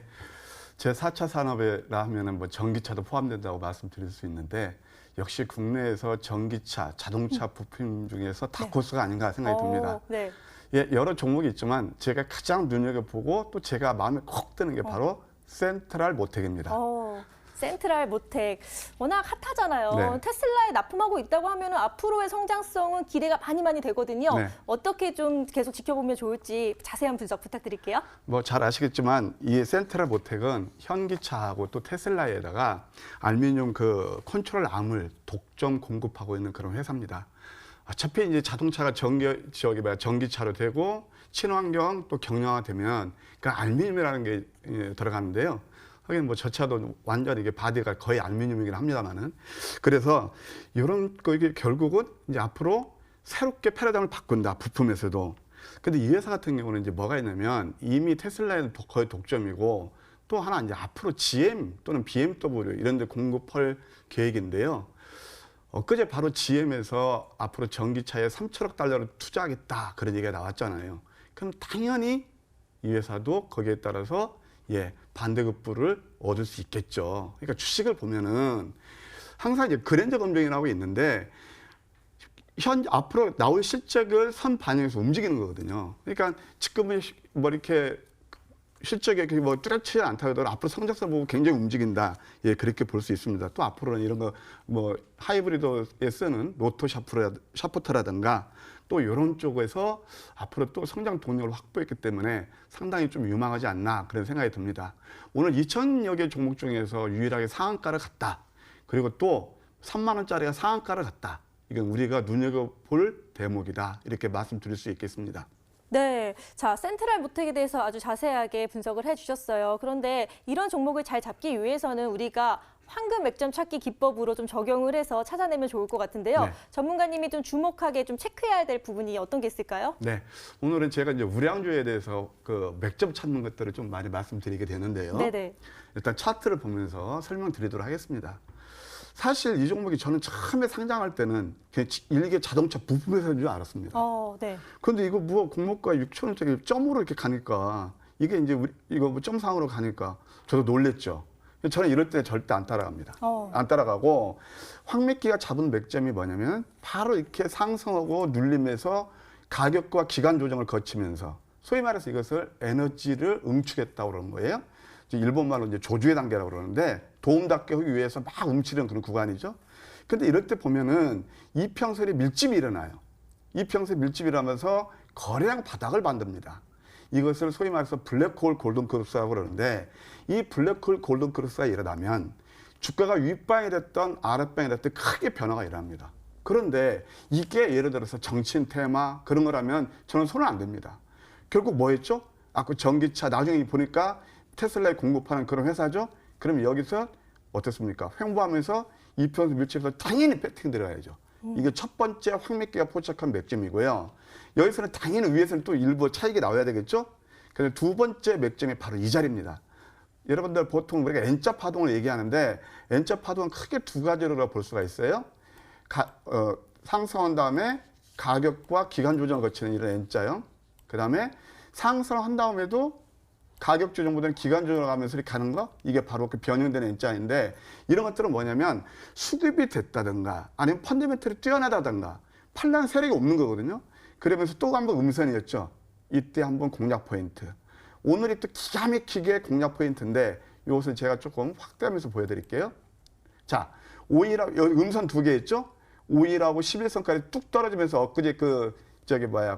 B: 제 4차 산업이라 하면은 뭐 전기차도 포함된다고 말씀드릴 수 있는데, 역시 국내에서 전기차, 자동차 부품 중에서 다크호스가 아닌가 생각이 듭니다.
A: 네.
B: 예, 여러 종목이 있지만 제가 가장 눈여겨보고 또 제가 마음에 콕 드는 게 바로 센트럴 모텍입니다.
A: 센트럴 모텍 워낙 핫하잖아요.
B: 네.
A: 테슬라에 납품하고 있다고 하면 앞으로의 성장성은 기대가 많이 되거든요.
B: 네.
A: 어떻게 좀 계속 지켜보면 좋을지 자세한 분석 부탁드릴게요.
B: 뭐 잘 아시겠지만 이 센트럴 모텍은 현기차하고 또 테슬라에다가 알루미늄 그 컨트롤 암을 독점 공급하고 있는 그런 회사입니다. 어차피 이제 자동차가 전기차로 되고 친환경 또 경량화되면 그 알루미늄이라는 게 들어가는데요. 하긴 뭐 저 차도 완전 이게 바디가 거의 알루미늄이긴 합니다만은, 그래서 이런 거 이게 결국은 이제 앞으로 새롭게 패러다임을 바꾼다, 부품에서도. 근데 이 회사 같은 경우는 이제 뭐가 있냐면 이미 테슬라에는 거의 독점이고, 또 하나 이제 앞으로 GM 또는 BMW 이런 데 공급할 계획인데요. 엊그제 바로 GM에서 앞으로 전기차에 3천억 달러를 투자하겠다, 그런 얘기가 나왔잖아요. 그럼 당연히 이 회사도 거기에 따라서 반대급부를 얻을 수 있겠죠. 그러니까 주식을 보면은 항상 이제 그랜저 검증이라고 있는데, 앞으로 나올 실적을 선 반영해서 움직이는 거거든요. 그러니까 지금은 뭐 이렇게 실적이 뭐 뚜렷하지 않다 하더라도 앞으로 성적서 보고 굉장히 움직인다. 그렇게 볼 수 있습니다. 또 앞으로는 이런 거 뭐 하이브리드에 쓰는 로토 샤프트라든가 또 이런 쪽에서 앞으로 또 성장 동력을 확보했기 때문에 상당히 좀 유망하지 않나, 그런 생각이 듭니다. 오늘 2,000여 개 종목 중에서 유일하게 상한가를 갔다. 그리고 또 3만 원짜리가 상한가를 갔다. 이건 우리가 눈여겨볼 대목이다, 이렇게 말씀드릴 수 있겠습니다.
A: 네, 자, 센트럴 모텍에 대해서 아주 자세하게 분석을 해주셨어요. 그런데 이런 종목을 잘 잡기 위해서는 우리가 황금 맥점 찾기 기법으로 좀 적용을 해서 찾아내면 좋을 것 같은데요.
B: 네.
A: 전문가님이 좀 주목하게 좀 체크해야 될 부분이 어떤 게 있을까요?
B: 네, 오늘은 제가 이제 우량주에 대해서 그 맥점 찾는 것들을 좀 많이 말씀드리게 되는데요.
A: 네네.
B: 일단 차트를 보면서 설명드리도록 하겠습니다. 사실 이 종목이 저는 처음에 상장할 때는 그냥 일개 자동차 부품 회사인 줄 알았습니다.
A: 네.
B: 그런데 이거 뭐 공모가 6천 원짜리 점으로 이렇게 가니까 이게 이제 이거 뭐 점상으로 가니까 저도 놀랬죠. 저는 이럴 때 절대 안 따라갑니다. 안 따라가고 황미끼가 잡은 맥점이 뭐냐면 바로 이렇게 상승하고 눌림에서 가격과 기간 조정을 거치면서 소위 말해서 이것을 에너지를 응축했다고 그러는 거예요. 일본 말로 이제 조주의 단계라고 그러는데 도움닫게 하기 위해서 막 움츠리는 그런 구간이죠. 근데 이럴 때 보면은 이평선이 밀집이 일어나요. 이평선 밀집이 일어나면서 거래량 바닥을 만듭니다. 이것을 소위 말해서 블랙홀 골든 크로스라고 그러는데 이 블랙홀 골든 크로스가 일어나면 주가가 윗방이 됐던 아랫방이 됐던 크게 변화가 일어납니다. 그런데 이게 예를 들어서 정치인 테마 그런 거라면 저는 손은 안 댑니다. 결국 뭐 했죠? 그 전기차 나중에 보니까 테슬라에 공급하는 그런 회사죠. 그럼 여기서 어떻습니까? 횡보하면서 이평선 밀집해서 당연히 배팅 들어가야죠. 이게 첫 번째 황미끼가 포착한 맥점이고요. 여기서는 당연히 위에서는 또 일부 차익이 나와야 되겠죠. 그래서 두 번째 맥점이 바로 이 자리입니다. 여러분들 보통 우리가 N자 파동을 얘기하는데 N자 파동은 크게 두 가지로 볼 수가 있어요. 상승한 다음에 가격과 기간 조정을 거치는 이런 N자형. 그 다음에 상승을 한 다음에도 가격 조정보다는 기간 조정을 하면서 이렇게 가는 거, 이게 바로 그 변형되는 N자인데 이런 것들은 뭐냐면 수급이 됐다든가 아니면 펀더멘털이 뛰어나다든가 팔라는 세력이 없는 거거든요. 그러면서 또 한 번 음선이었죠. 이때 한번 공략 포인트. 오늘이 또 기가 막히게 공략 포인트인데 이것을 제가 조금 확대하면서 보여드릴게요. 자, 5일하고 여기 음선 두 개 있죠? 5일하고 11선까지 뚝 떨어지면서 엊그제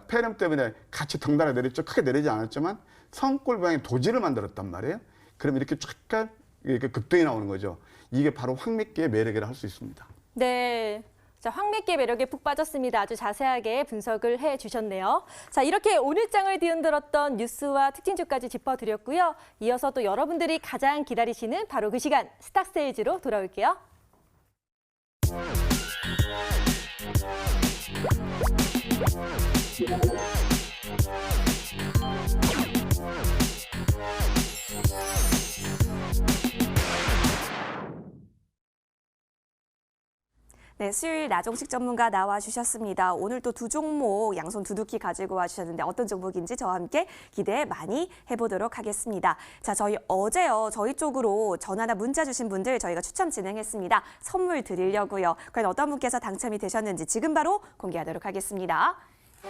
B: 폐렴 때문에 같이 덩달아 내렸죠. 크게 내리지 않았지만 성골 모양의 도지를 만들었단 말이에요. 그럼 이렇게 약간 이렇게 급등이 나오는 거죠. 이게 바로 황미끼의 매력이라 할 수 있습니다.
A: 네. 자, 황미끼의 매력에 푹 빠졌습니다. 아주 자세하게 분석을 해주셨네요. 자, 이렇게 오늘 장을 뒤흔들었던 뉴스와 특징주까지 짚어드렸고요. 이어서 또 여러분들이 가장 기다리시는 바로 그 시간 스탁세일즈로 돌아올게요.
C: 네, 수요일 나종식 전문가 나와주셨습니다. 오늘 또 두 종목 양손 두둑히 가지고 와주셨는데 어떤 종목인지 저와 함께 기대 많이 해보도록 하겠습니다. 자, 저희 어제요. 저희 쪽으로 전화나 문자 주신 분들 저희가 추첨 진행했습니다. 선물 드리려고요. 과연 어떤 분께서 당첨이 되셨는지 지금 바로 공개하도록 하겠습니다.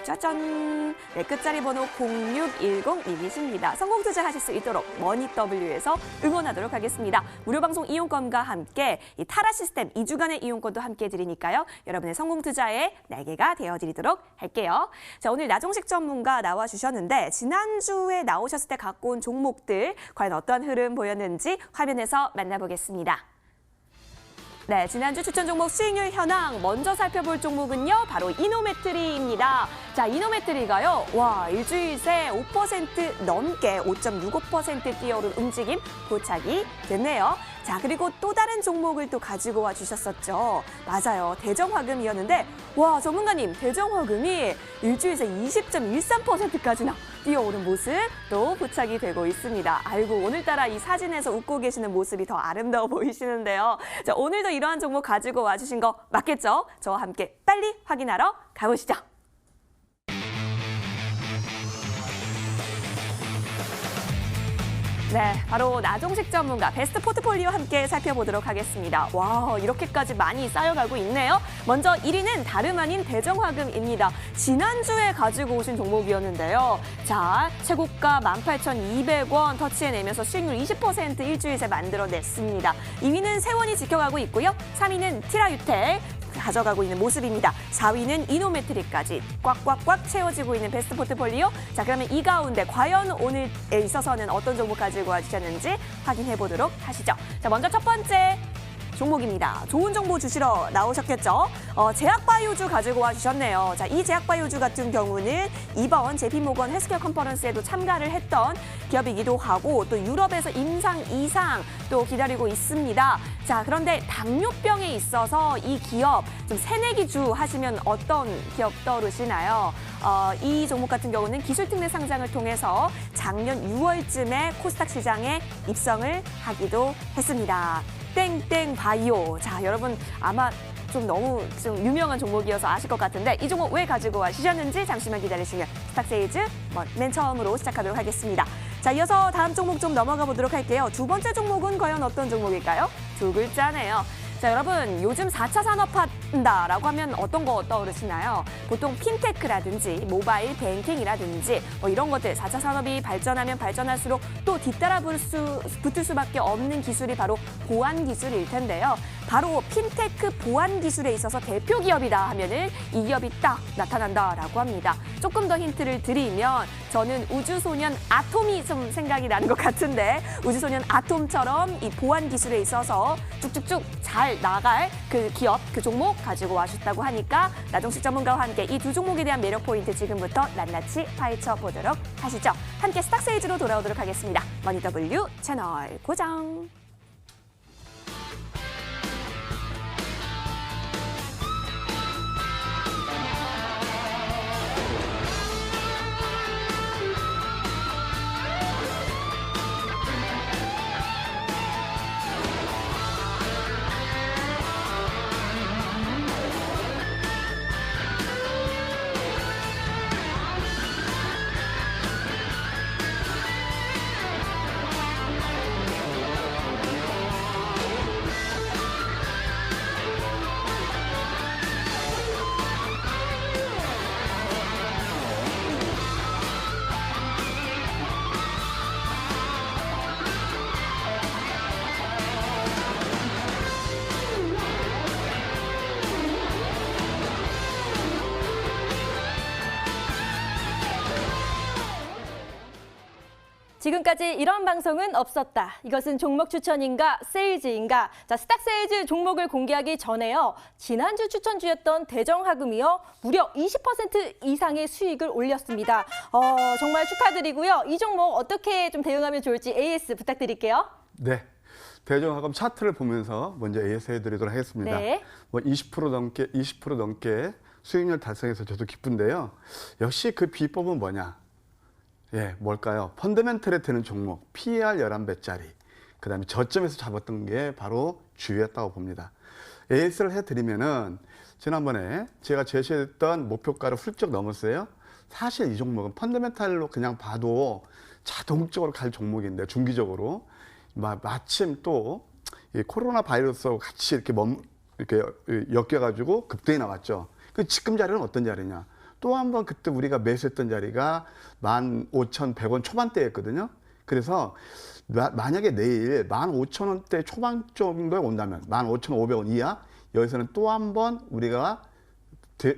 C: 짜잔! 네, 끝자리 번호 0610님이십니다. 성공 투자하실 수 있도록 머니W에서 응원하도록 하겠습니다. 무료 방송 이용권과 함께 이 타라 시스템 2주간의 이용권도 함께 드리니까요. 여러분의 성공 투자의 날개가 되어드리도록 할게요. 자, 오늘 나종식 전문가 나와주셨는데 지난주에 나오셨을 때 갖고 온 종목들 과연 어떤 흐름 보였는지 화면에서 만나보겠습니다. 네, 지난주 추천 종목 수익률 현황 먼저 살펴볼 종목은요. 바로 이노메트리입니다. 자, 이노메트리가요. 와, 일주일 새 5% 넘게 5.65% 뛰어오른 움직임 포착이 됐네요. 자, 그리고 또 다른 종목을 또 가지고 와 주셨었죠. 맞아요. 대정화금이었는데 와, 전문가님, 대정화금이 일주일 새 20.13%까지나 뛰어오른 모습 또 포착이 되고 있습니다. 아이고, 오늘따라 이 사진에서 웃고 계시는 모습이 더 아름다워 보이시는데요. 자, 오늘도 이러한 종목 가지고 와주신 거 맞겠죠? 저와 함께 빨리 확인하러 가보시죠. 네, 바로 나종식 전문가 베스트 포트폴리오 함께 살펴보도록 하겠습니다. 와, 이렇게까지 많이 쌓여가고 있네요. 먼저 1위는 다름 아닌 대정화금입니다. 지난주에 가지고 오신 종목이었는데요. 자, 최고가 18,200원 터치해내면서 수익률 20% 일주일 새 만들어냈습니다. 2위는 세원이 지켜가고 있고요. 3위는 티라유텍 가져가고 있는 모습입니다. 4위는 이노메트리까지 꽉꽉꽉 채워지고 있는 베스트 포트폴리오. 자, 그러면 이 가운데 과연 오늘에 있어서는 어떤 종목 가지고 와주셨는지 확인해 보도록 하시죠. 자, 먼저 첫 번째 종목입니다. 좋은 정보 주시러 나오셨겠죠? 제약바이오주 가지고 와주셨네요. 자, 이 제약바이오주 같은 경우는 이번 JP모건 헬스케어 컨퍼런스에도 참가를 했던 기업이기도 하고 또 유럽에서 임상 2상 또 기다리고 있습니다. 자, 그런데 당뇨병에 있어서 이 기업 좀 새내기주 하시면 어떤 기업 떠오르시나요? 이 종목 같은 경우는 기술특례 상장을 통해서 작년 6월쯤에 코스닥 시장에 입성을 하기도 했습니다. 땡땡 바이오. 자, 여러분 아마 좀 너무 좀 유명한 종목이어서 아실 것 같은데 이 종목 왜 가지고 와주셨는지 잠시만 기다리시면 스탁세일즈 맨 처음으로 시작하도록 하겠습니다. 자, 이어서 다음 종목 좀 넘어가 보도록 할게요. 두 번째 종목은 과연 어떤 종목일까요? 두 글자네요. 자, 여러분 요즘 4차 산업화한다라고 하면 어떤 거 떠오르시나요? 보통 핀테크라든지 모바일 뱅킹이라든지 뭐 이런 것들 4차 산업이 발전하면 발전할수록 또 뒤따라 붙을 수밖에 없는 기술이 바로 보안 기술일 텐데요. 바로 핀테크 보안 기술에 있어서 대표 기업이다 하면은 이 기업이 딱 나타난다라고 합니다. 조금 더 힌트를 드리면 저는 우주소년 아톰이 좀 생각이 나는 것 같은데 우주소년 아톰처럼 이 보안 기술에 있어서 쭉쭉쭉 잘 나갈 그 기업, 그 종목 가지고 와주셨다고 하니까 나동식 전문가와 함께 이 두 종목에 대한 매력 포인트 지금부터 낱낱이 파헤쳐 보도록 하시죠. 함께 스탁세이즈로 돌아오도록 하겠습니다. 머니W 채널 고정.
A: 지금까지 이런 방송은 없었다. 이것은 종목 추천인가 세일즈인가. 자, 스탁세일즈 종목을 공개하기 전에요. 지난주 추천주였던 대정화금이요. 무려 20% 이상의 수익을 올렸습니다. 정말 축하드리고요. 이 종목 어떻게 좀 대응하면 좋을지 AS 부탁드릴게요.
B: 네. 대정화금 차트를 보면서 먼저 AS 해드리도록 하겠습니다.
A: 네.
B: 뭐 20% 넘게 수익률 달성해서 저도 기쁜데요. 역시 그 비법은 뭐냐? 예, 뭘까요? 펀더멘털에 드는 종목, PER 11배짜리. 그다음에 저점에서 잡았던 게 바로 주였다고 봅니다. AS를 해드리면은 지난번에 제가 제시했던 목표가를 훌쩍 넘었어요. 사실 이 종목은 펀더멘털로 그냥 봐도 자동적으로 갈 종목인데 중기적으로 마침 또 이 코로나 바이러스하고 같이 이렇게 엮여가지고 급등이 나왔죠. 그 지금 자리는 어떤 자리냐? 또 한 번 그때 우리가 매수했던 자리가 15,100원 초반대였거든요. 그래서 만약에 내일 15,000원대 초반 정도에 온다면 15,500원 이하 여기서는 또 한 번 우리가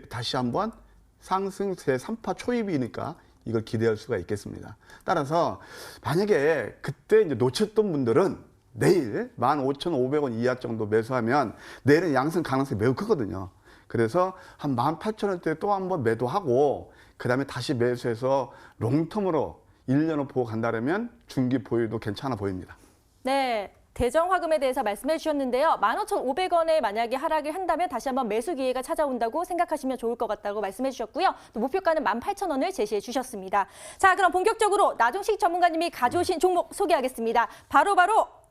B: 다시 한번 상승세 3파 초입이니까 이걸 기대할 수가 있겠습니다. 따라서 만약에 그때 이제 놓쳤던 분들은 내일 15,500원 이하 정도 매수하면 내일은 양승 가능성이 매우 크거든요. 그래서 한 18,000원대에 또 한 번 매도하고 그다음에 다시 매수해서 롱텀으로 1년을 보고 간다면 중기 보유도 괜찮아 보입니다.
A: 네. 대정화금에 대해서 말씀해 주셨는데요. 15,500원에 만약에 하락을 한다면 다시 한번 매수 기회가 찾아온다고 생각하시면 좋을 것 같다고 말씀해 주셨고요. 또 목표가는 18,000원을 제시해 주셨습니다. 자, 그럼 본격적으로 나종식 전문가님이 가져오신 종목 소개하겠습니다. 바로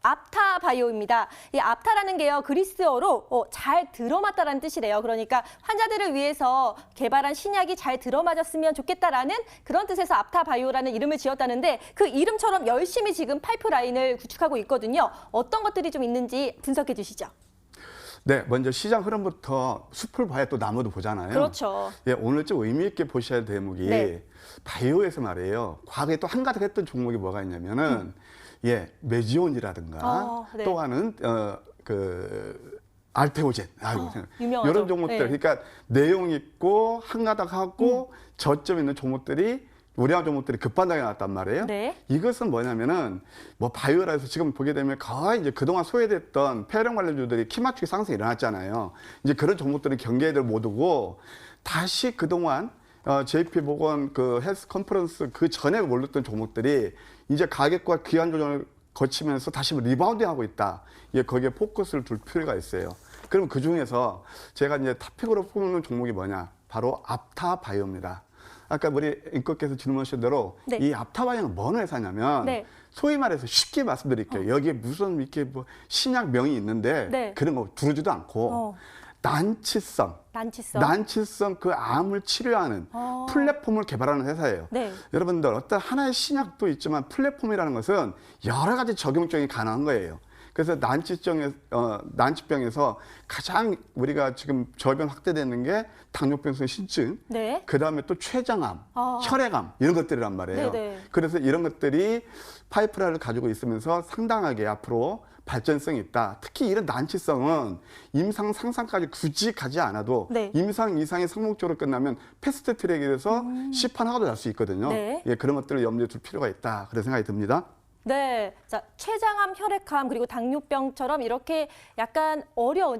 A: 앞타바이오입니다. 이 앞타라는 게요, 그리스어로 잘 들어맞다라는 뜻이래요. 그러니까 환자들을 위해서 개발한 신약이 잘 들어맞았으면 좋겠다라는 그런 뜻에서 앞타바이오라는 이름을 지었다는데 그 이름처럼 열심히 지금 파이프라인을 구축하고 있거든요. 어떤 것들이 좀 있는지 분석해 주시죠.
B: 네, 먼저 시장 흐름부터 숲을 봐야 또 나무도 보잖아요.
A: 그렇죠.
B: 예, 오늘 좀 의미 있게 보셔야 할 대목이
A: 네.
B: 바이오에서 과거에 또 한가득 했던 종목이 뭐가 있냐면은 예, 메지온이라든가
A: 네.
B: 또 하는 알테오젠,
A: 유명하죠.
B: 이런 종목들,
A: 네.
B: 그러니까 내용 있고 한가닥하고 저점 있는 종목들이 우량한 종목들이 급반등이 나왔단 말이에요.
A: 네.
B: 이것은 뭐냐면은 뭐 바이오라 해서 지금 보게 되면 거의 이제 그동안 소외됐던 폐렴 관련주들이 키 맞추기 상승이 일어났잖아요. 이제 그런 종목들이 경계를 못 오고 다시 그동안 JP보건 그 헬스 컨퍼런스 그 전에 몰렸던 종목들이 이제 가격과 기한 조정을 거치면서 다시 리바운딩하고 있다. 예, 거기에 포커스를 둘 필요가 있어요. 그럼 그 중에서 제가 이제 탑픽으로 뽑는 종목이 뭐냐? 바로 앞타바이오입니다. 아까 우리 앵커께서 질문하신 대로
A: 네.
B: 이 앞타바이오는 뭔 회사냐면
A: 네.
B: 소위 말해서 쉽게 말씀드릴게요. 여기에 무슨 이렇게 뭐 신약명이 있는데
A: 네.
B: 그런 거 두르지도 않고 난치성 그 암을 치료하는 플랫폼을 개발하는 회사예요.
A: 네.
B: 여러분들 어떤 하나의 신약도 있지만 플랫폼이라는 것은 여러 가지 적용성이 가능한 거예요. 그래서 난치병에서 가장 우리가 지금 저변 확대되는 게 당뇨병성 신증,
A: 네.
B: 그다음에 또 췌장암, 혈액암 이런 것들이란 말이에요.
A: 네네.
B: 그래서 이런 것들이 파이프라인을 가지고 있으면서 상당하게 앞으로 발전성이 있다. 특히 이런 난치성은 임상 상상까지 굳이 가지 않아도
A: 네.
B: 임상 이상이 성공적으로 끝나면 패스트 트랙에 대해서 시판하고도 날 수 있거든요.
A: 네.
B: 예, 그런 것들을 염두에 둘 필요가 있다. 그런 생각이 듭니다.
A: 네, 자 췌장암, 혈액암 그리고 당뇨병처럼 이렇게 약간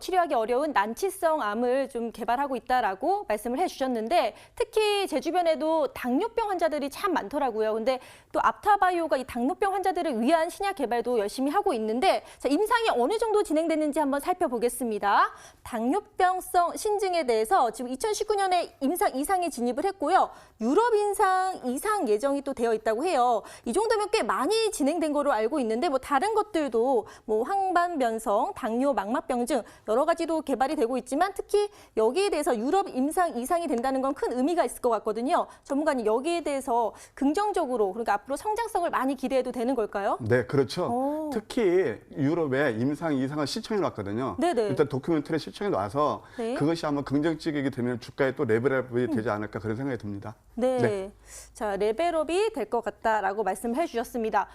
A: 치료하기 어려운 난치성 암을 좀 개발하고 있다라고 말씀을 해주셨는데 특히 제 주변에도 당뇨병 환자들이 참 많더라고요. 근데 또 앞타바이오가 이 당뇨병 환자들을 위한 신약 개발도 열심히 하고 있는데 자, 임상이 어느 정도 진행됐는지 한번 살펴보겠습니다. 당뇨병성 신증에 대해서 지금 2019년에 임상 2상에 진입을 했고요. 유럽 임상 2상 예정이 또 되어 있다고 해요. 이 정도면 꽤 많이 진행된 거로 알고 있는데 뭐 다른 것들도 뭐 황반변성, 당뇨, 망막병증 여러 가지로 개발이 되고 있지만 특히 여기에 대해서 유럽 임상 2상이 된다는 건 큰 의미가 있을 것 같거든요. 전문가님 여기에 대해서 긍정적으로 그러니까 앞으로 성장성을 많이 기대해도 되는 걸까요?
B: 네, 그렇죠.
A: 오.
B: 특히 유럽에 임상 2상을 시청해 놨거든요.
A: 네네.
B: 일단 도큐멘터리 시청해 놔서
A: 네.
B: 그것이 아마 긍정적이게 되면 주가에 또 레벨업이 되지 않을까 그런 생각이 듭니다.
A: 네.
B: 네.
A: 자, 레벨업이 될 것 같다라고 말씀해 주셨습니다.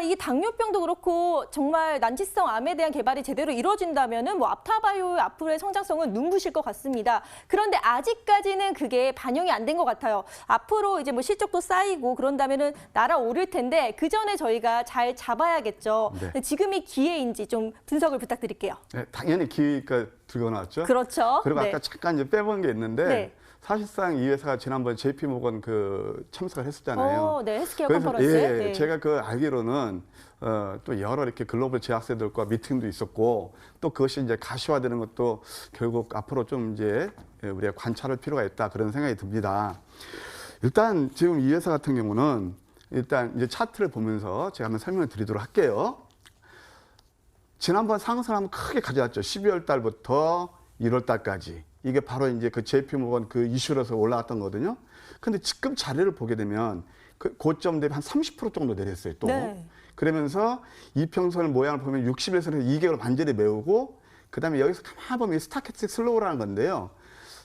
A: 이 당뇨병도 그렇고 정말 난치성 암에 대한 개발이 제대로 이루어진다면은 뭐 앞타바이오의 앞으로의 성장성은 눈부실 것 같습니다. 그런데 아직까지는 그게 반영이 안 된 것 같아요. 앞으로 이제 뭐 실적도 쌓이고 그런다면은 날아오를 텐데 그 전에 저희가 잘 잡아야겠죠.
B: 네.
A: 근데 지금이 기회인지 좀 분석을 부탁드릴게요.
B: 네, 당연히 기회가 들고 나왔죠.
A: 그렇죠.
B: 그리고
A: 네.
B: 아까 잠깐 이제 빼본 게 있는데
A: 네.
B: 사실상 이 회사가 지난번 JP 모건 그 참석을 했었잖아요.
A: 네, 헬스케어
B: 그래서
A: 컨퍼런스.
B: 예,
A: 네.
B: 제가 그 알기로는 또 여러 이렇게 글로벌 제약사들과 미팅도 있었고 또 그것이 이제 가시화되는 것도 결국 앞으로 좀 이제 우리가 관찰할 필요가 있다 그런 생각이 듭니다. 일단 지금 이 회사 같은 경우는 일단 이제 차트를 보면서 제가 한번 설명을 드리도록 할게요. 지난번 상승을 한번 크게 가져왔죠. 12월 달부터 1월 달까지. 이게 바로 이제 그 JP 모건 그 이슈로서 올라왔던 거거든요. 근데 지금 자료를 보게 되면 그 고점 대비 한 30% 정도 내렸어요, 또.
A: 네.
B: 그러면서 이평선 모양을 보면 60에서는 2개월 완전히 메우고 그다음에 여기서 가만히 보면 스타캐스틱 슬로우라는 건데요.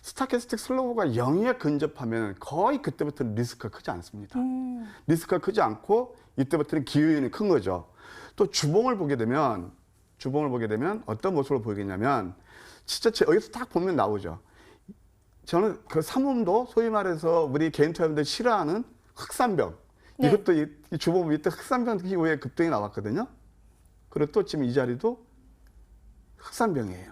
B: 스타캐스틱 슬로우가 0에 근접하면 거의 그때부터는 리스크가 크지 않습니다. 리스크가 크지 않고 이때부터는 기회는 큰 거죠. 또 주봉을 보게 되면 어떤 모습을 보이겠냐면 진짜 여기서 딱 보면 나오죠. 저는 그 삼음도 소위 말해서 우리 개인 투자자분들 싫어하는 흑산병.
A: 네.
B: 이것도 이 주봉 밑에 흑산병 이후에 급등이 나왔거든요. 그리고 또 지금 이 자리도 흑산병이에요.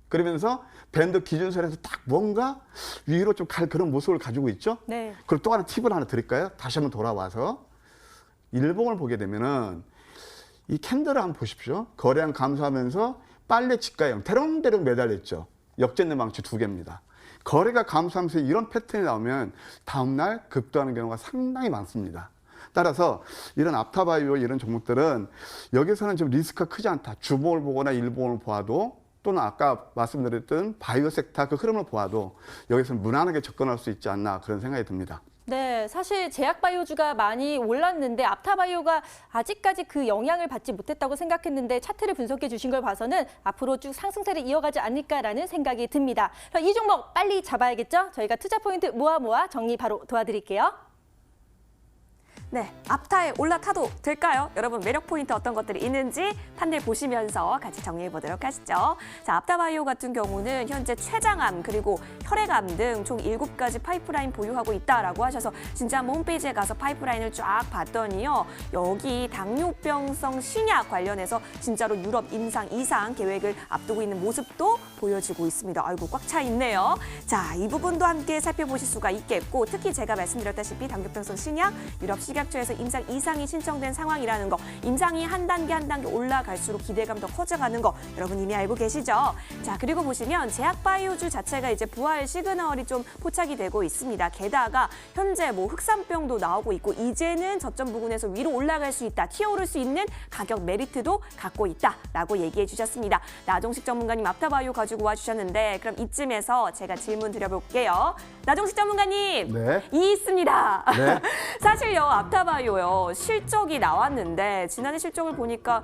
B: 그러면서 밴드 기준선에서 딱 뭔가 위로 좀 갈 그런 모습을 가지고 있죠.
A: 네.
B: 그리고 또 하나 팁을 하나 드릴까요? 다시 한번 돌아와서 일봉을 보게 되면은 이 캔들을 한번 보십시오. 거래량 감소하면서 빨래 직가형 대롱대롱 매달렸죠. 역전된 망치 2개입니다. 거래가 감소하면서 이런 패턴이 나오면 다음날 급등하는 경우가 상당히 많습니다. 따라서 이런 앞타바이오 이런 종목들은 여기서는 좀 리스크가 크지 않다. 주봉을 보거나 일봉을 보아도 또는 아까 말씀드렸던 바이오 섹터 그 흐름을 보아도 여기서는 무난하게 접근할 수 있지 않나 그런 생각이 듭니다.
A: 네, 사실 제약바이오주가 많이 올랐는데 앞타바이오가 아직까지 그 영향을 받지 못했다고 생각했는데 차트를 분석해 주신 걸 봐서는 앞으로 쭉 상승세를 이어가지 않을까라는 생각이 듭니다. 그럼 이 종목 빨리 잡아야겠죠? 저희가 투자 포인트 모아 정리 바로 도와드릴게요.
C: 네, 앞타에 올라타도 될까요? 여러분 매력 포인트 어떤 것들이 있는지 판넬 보시면서 같이 정리해 보도록 하시죠. 자, 앞타바이오 같은 경우는 현재 췌장암 그리고 혈액암 등 총 7가지 파이프라인 보유하고 있다라고 하셔서 진짜 한번 홈페이지에 가서 파이프라인을 쫙 봤더니요. 여기 당뇨병성 신약 관련해서 진짜로 유럽 임상 2상 계획을 앞두고 있는 모습도 보여지고 있습니다. 아이고 꽉 차 있네요. 자, 이 부분도 함께 살펴보실 수가 있겠고 특히 제가 말씀드렸다시피 당뇨병성 신약, 유럽 식약처에서 임상 이상이 신청된 상황이라는 거, 임상이 한 단계 한 단계 올라갈수록 기대감 더 커져가는 거 여러분 이미 알고 계시죠? 자, 그리고 보시면 제약바이오주 자체가 이제 부활 시그널이 좀 포착이 되고 있습니다. 게다가 현재 뭐 흑산병도 나오고 있고 이제는 저점 부근에서 위로 올라갈 수 있다, 튀어오를 수 있는 가격 메리트도 갖고 있다라고 얘기해 주셨습니다. 나종식 전문가님 앞타바이오 가지고 와주셨는데 그럼 이쯤에서 제가 질문 드려볼게요. 나종식 전문가님,
B: 네.
C: 이 있습니다.
B: 네.
C: 사실요, 앞타바이오요 실적이 나왔는데 지난해 실적을 보니까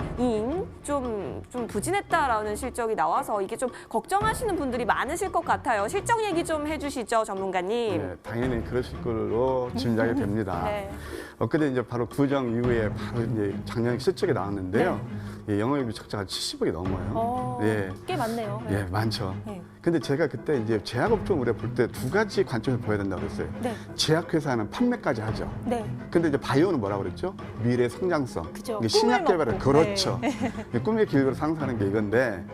C: 좀 부진했다라는 실적이 나와서 이게 좀 걱정하시는 분들이 많으실 것 같아요. 실적 얘기 좀 해주시죠, 전문가님.
B: 네, 당연히 그러실 걸로 짐작이 됩니다.
C: 네.
B: 엊그제 이제 바로 구정 이후에 바로 이제 작년 실적이 나왔는데요. 예, 영업이익 적자가 70억이 넘어요. 예.
A: 꽤 많네요.
B: 예, 많죠.
A: 네.
B: 근데 제가 그때 이제 제약업종 우리가 볼 때 두 가지 관점에서 보여야 된다고 그랬어요.
A: 네.
B: 제약회사는 판매까지 하죠.
A: 네.
B: 근데 이제 바이오는 뭐라고 그랬죠? 미래 성장성.
A: 그죠.
B: 이게 신약
A: 꿈을
B: 개발을
A: 먹고.
B: 그렇죠. 꿈의 길을 상상하는 게 이건데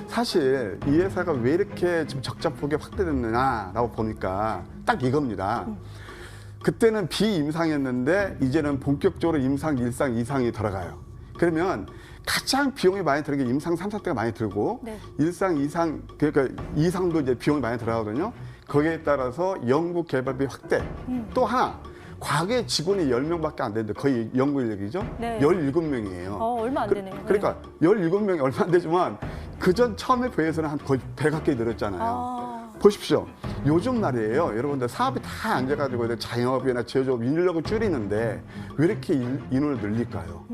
B: 사실 이 회사가 왜 이렇게 지금 적자 폭이 확대됐느냐라고 보니까 딱 이겁니다. 그때는 비임상이었는데 이제는 본격적으로 임상, 일상, 이상이 들어가요. 그러면 가장 비용이 많이 드는 게 임상 3, 4대가 많이 들고
A: 네.
B: 일상, 이상, 그러니까 이상도 이제 비용이 많이 들어가거든요. 거기에 따라서 연구 개발비 확대. 또 하나, 과거에 직원이 10명밖에 안 되는데 거의 연구 인력이죠.
A: 네.
B: 17명이에요.
A: 얼마 안 되네요.
B: 그러니까 17명이 얼마 안 되지만 그전 처음에 비해서는 한 거의 100 가까이 늘었잖아요. 보십시오. 요즘 말이에요. 여러분들 사업이 다 앉아가지고 자영업이나 제조업 인력을 줄이는데 왜 이렇게 인원을 늘릴까요?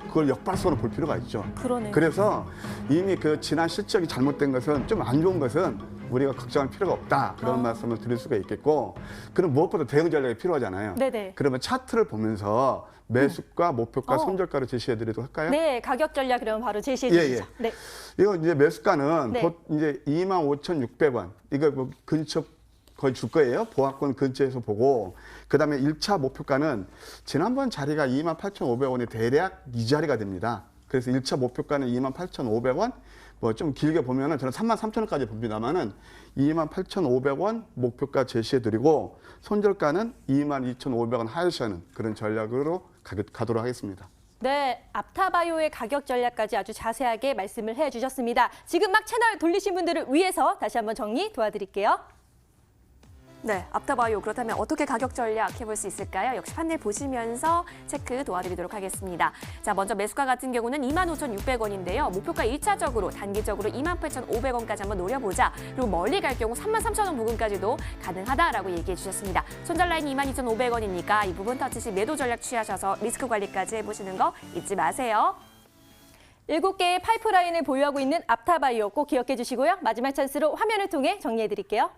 B: 그걸 역발상으로 볼 필요가 있죠.
A: 그러네요.
B: 그래서 이미 그 지난 실적이 잘못된 것은 좀 안 좋은 것은 우리가 걱정할 필요가 없다. 그런 말씀을 드릴 수가 있겠고, 그럼 무엇보다 대응 전략이 필요하잖아요.
A: 네네.
B: 그러면 차트를 보면서 매수가, 목표가, 손절가를 제시해 드리도록 할까요?
A: 네, 가격 전략 그러면 바로 제시해
B: 예,
A: 주시죠. 네.
B: 이거 이제 매수가는
A: 네.
B: 곧 이제 25,600원. 이거 뭐 근처 거의 줄 거예요. 보합권 근처에서 보고. 그다음에 1차 목표가는 지난번 자리가 28,500원이 대략 이 자리가 됩니다. 그래서 1차 목표가는 28,500원. 뭐 좀 길게 보면은 저는 33,000원까지 봅니다만은 28,500원 목표가 제시해 드리고 손절가는 22,500원 하회시하는 그런 전략으로 가도록 하겠습니다.
A: 네, 앞타바이오의 가격 전략까지 아주 자세하게 말씀을 해주셨습니다. 지금 막 채널 돌리신 분들을 위해서 다시 한번 정리 도와드릴게요.
C: 네, 앞타바이오 그렇다면 어떻게 가격 전략 해볼 수 있을까요? 역시 판넬 보시면서 체크 도와드리도록 하겠습니다. 자, 먼저 매수가 같은 경우는 25,600원인데요. 목표가 1차적으로 단기적으로 28,500원까지 한번 노려보자. 그리고 멀리 갈 경우 33,000원 부근까지도 가능하다라고 얘기해 주셨습니다. 손절 라인 22,500원이니까 이 부분 터치 시 매도 전략 취하셔서 리스크 관리까지 해보시는 거 잊지 마세요.
A: 7개의 파이프라인을 보유하고 있는 앞타바이오 꼭 기억해 주시고요. 마지막 찬스로 화면을 통해 정리해 드릴게요.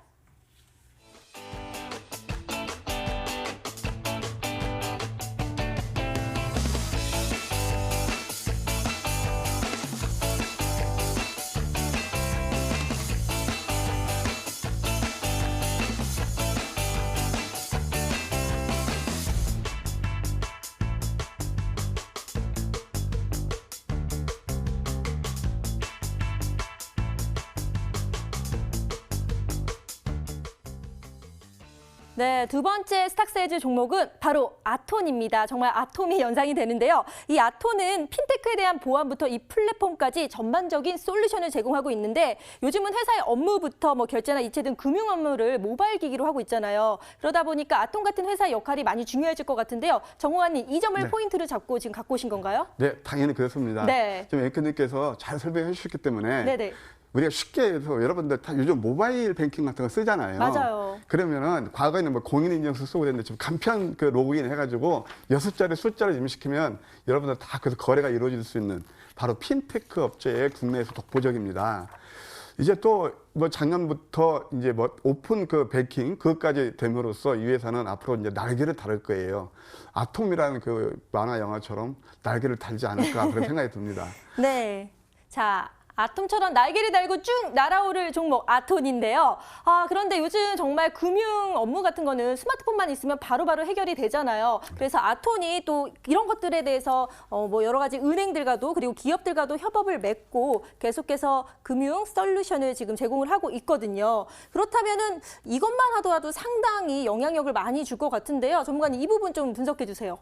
A: 네, 두 번째 스탁스헤즈 종목은 바로 아톤입니다. 정말 아톰이 연상이 되는데요. 이 아톤은 핀테크에 대한 보안부터 이 플랫폼까지 전반적인 솔루션을 제공하고 있는데 요즘은 회사의 업무부터 뭐 결제나 이체 등 금융 업무를 모바일 기기로 하고 있잖아요. 그러다 보니까 아톤 같은 회사의 역할이 많이 중요해질 것 같은데요. 정호환님, 이 점을
B: 네.
A: 포인트를 잡고 지금 갖고 오신 건가요?
B: 네, 당연히 그렇습니다.
A: 네.
B: 지금 앵커님께서 잘 설명해 주셨기 때문에
A: 네네.
B: 우리가 쉽게 해서 여러분들 다 요즘 모바일 뱅킹 같은 거 쓰잖아요.
A: 맞아요.
B: 그러면은 과거에는 뭐 공인인증서 쓰고 그랬는데 지금 간편 그 로그인 해가지고 6자리 숫자를 입력시키면 여러분들 다 그래서 거래가 이루어질 수 있는 바로 핀테크 업체의 국내에서 독보적입니다. 이제 또 뭐 작년부터 이제 뭐 오픈 그 뱅킹 그것까지 됨으로써 이 회사는 앞으로 이제 날개를 달을 거예요. 아톰이라는 그 만화 영화처럼 날개를 달지 않을까 그런 생각이 듭니다.
A: 네. 자, 아톰처럼 날개를 달고 쭉 날아오를 종목 아톤인데요. 그런데 요즘 정말 금융 업무 같은 거는 스마트폰만 있으면 바로바로 해결이 되잖아요. 그래서 아톤이 또 이런 것들에 대해서 뭐 여러 가지 은행들과도 그리고 기업들과도 협업을 맺고 계속해서 금융 솔루션을 지금 제공을 하고 있거든요. 그렇다면은 이것만 하더라도 상당히 영향력을 많이 줄 것 같은데요. 전문가님 이 부분 좀 분석해 주세요.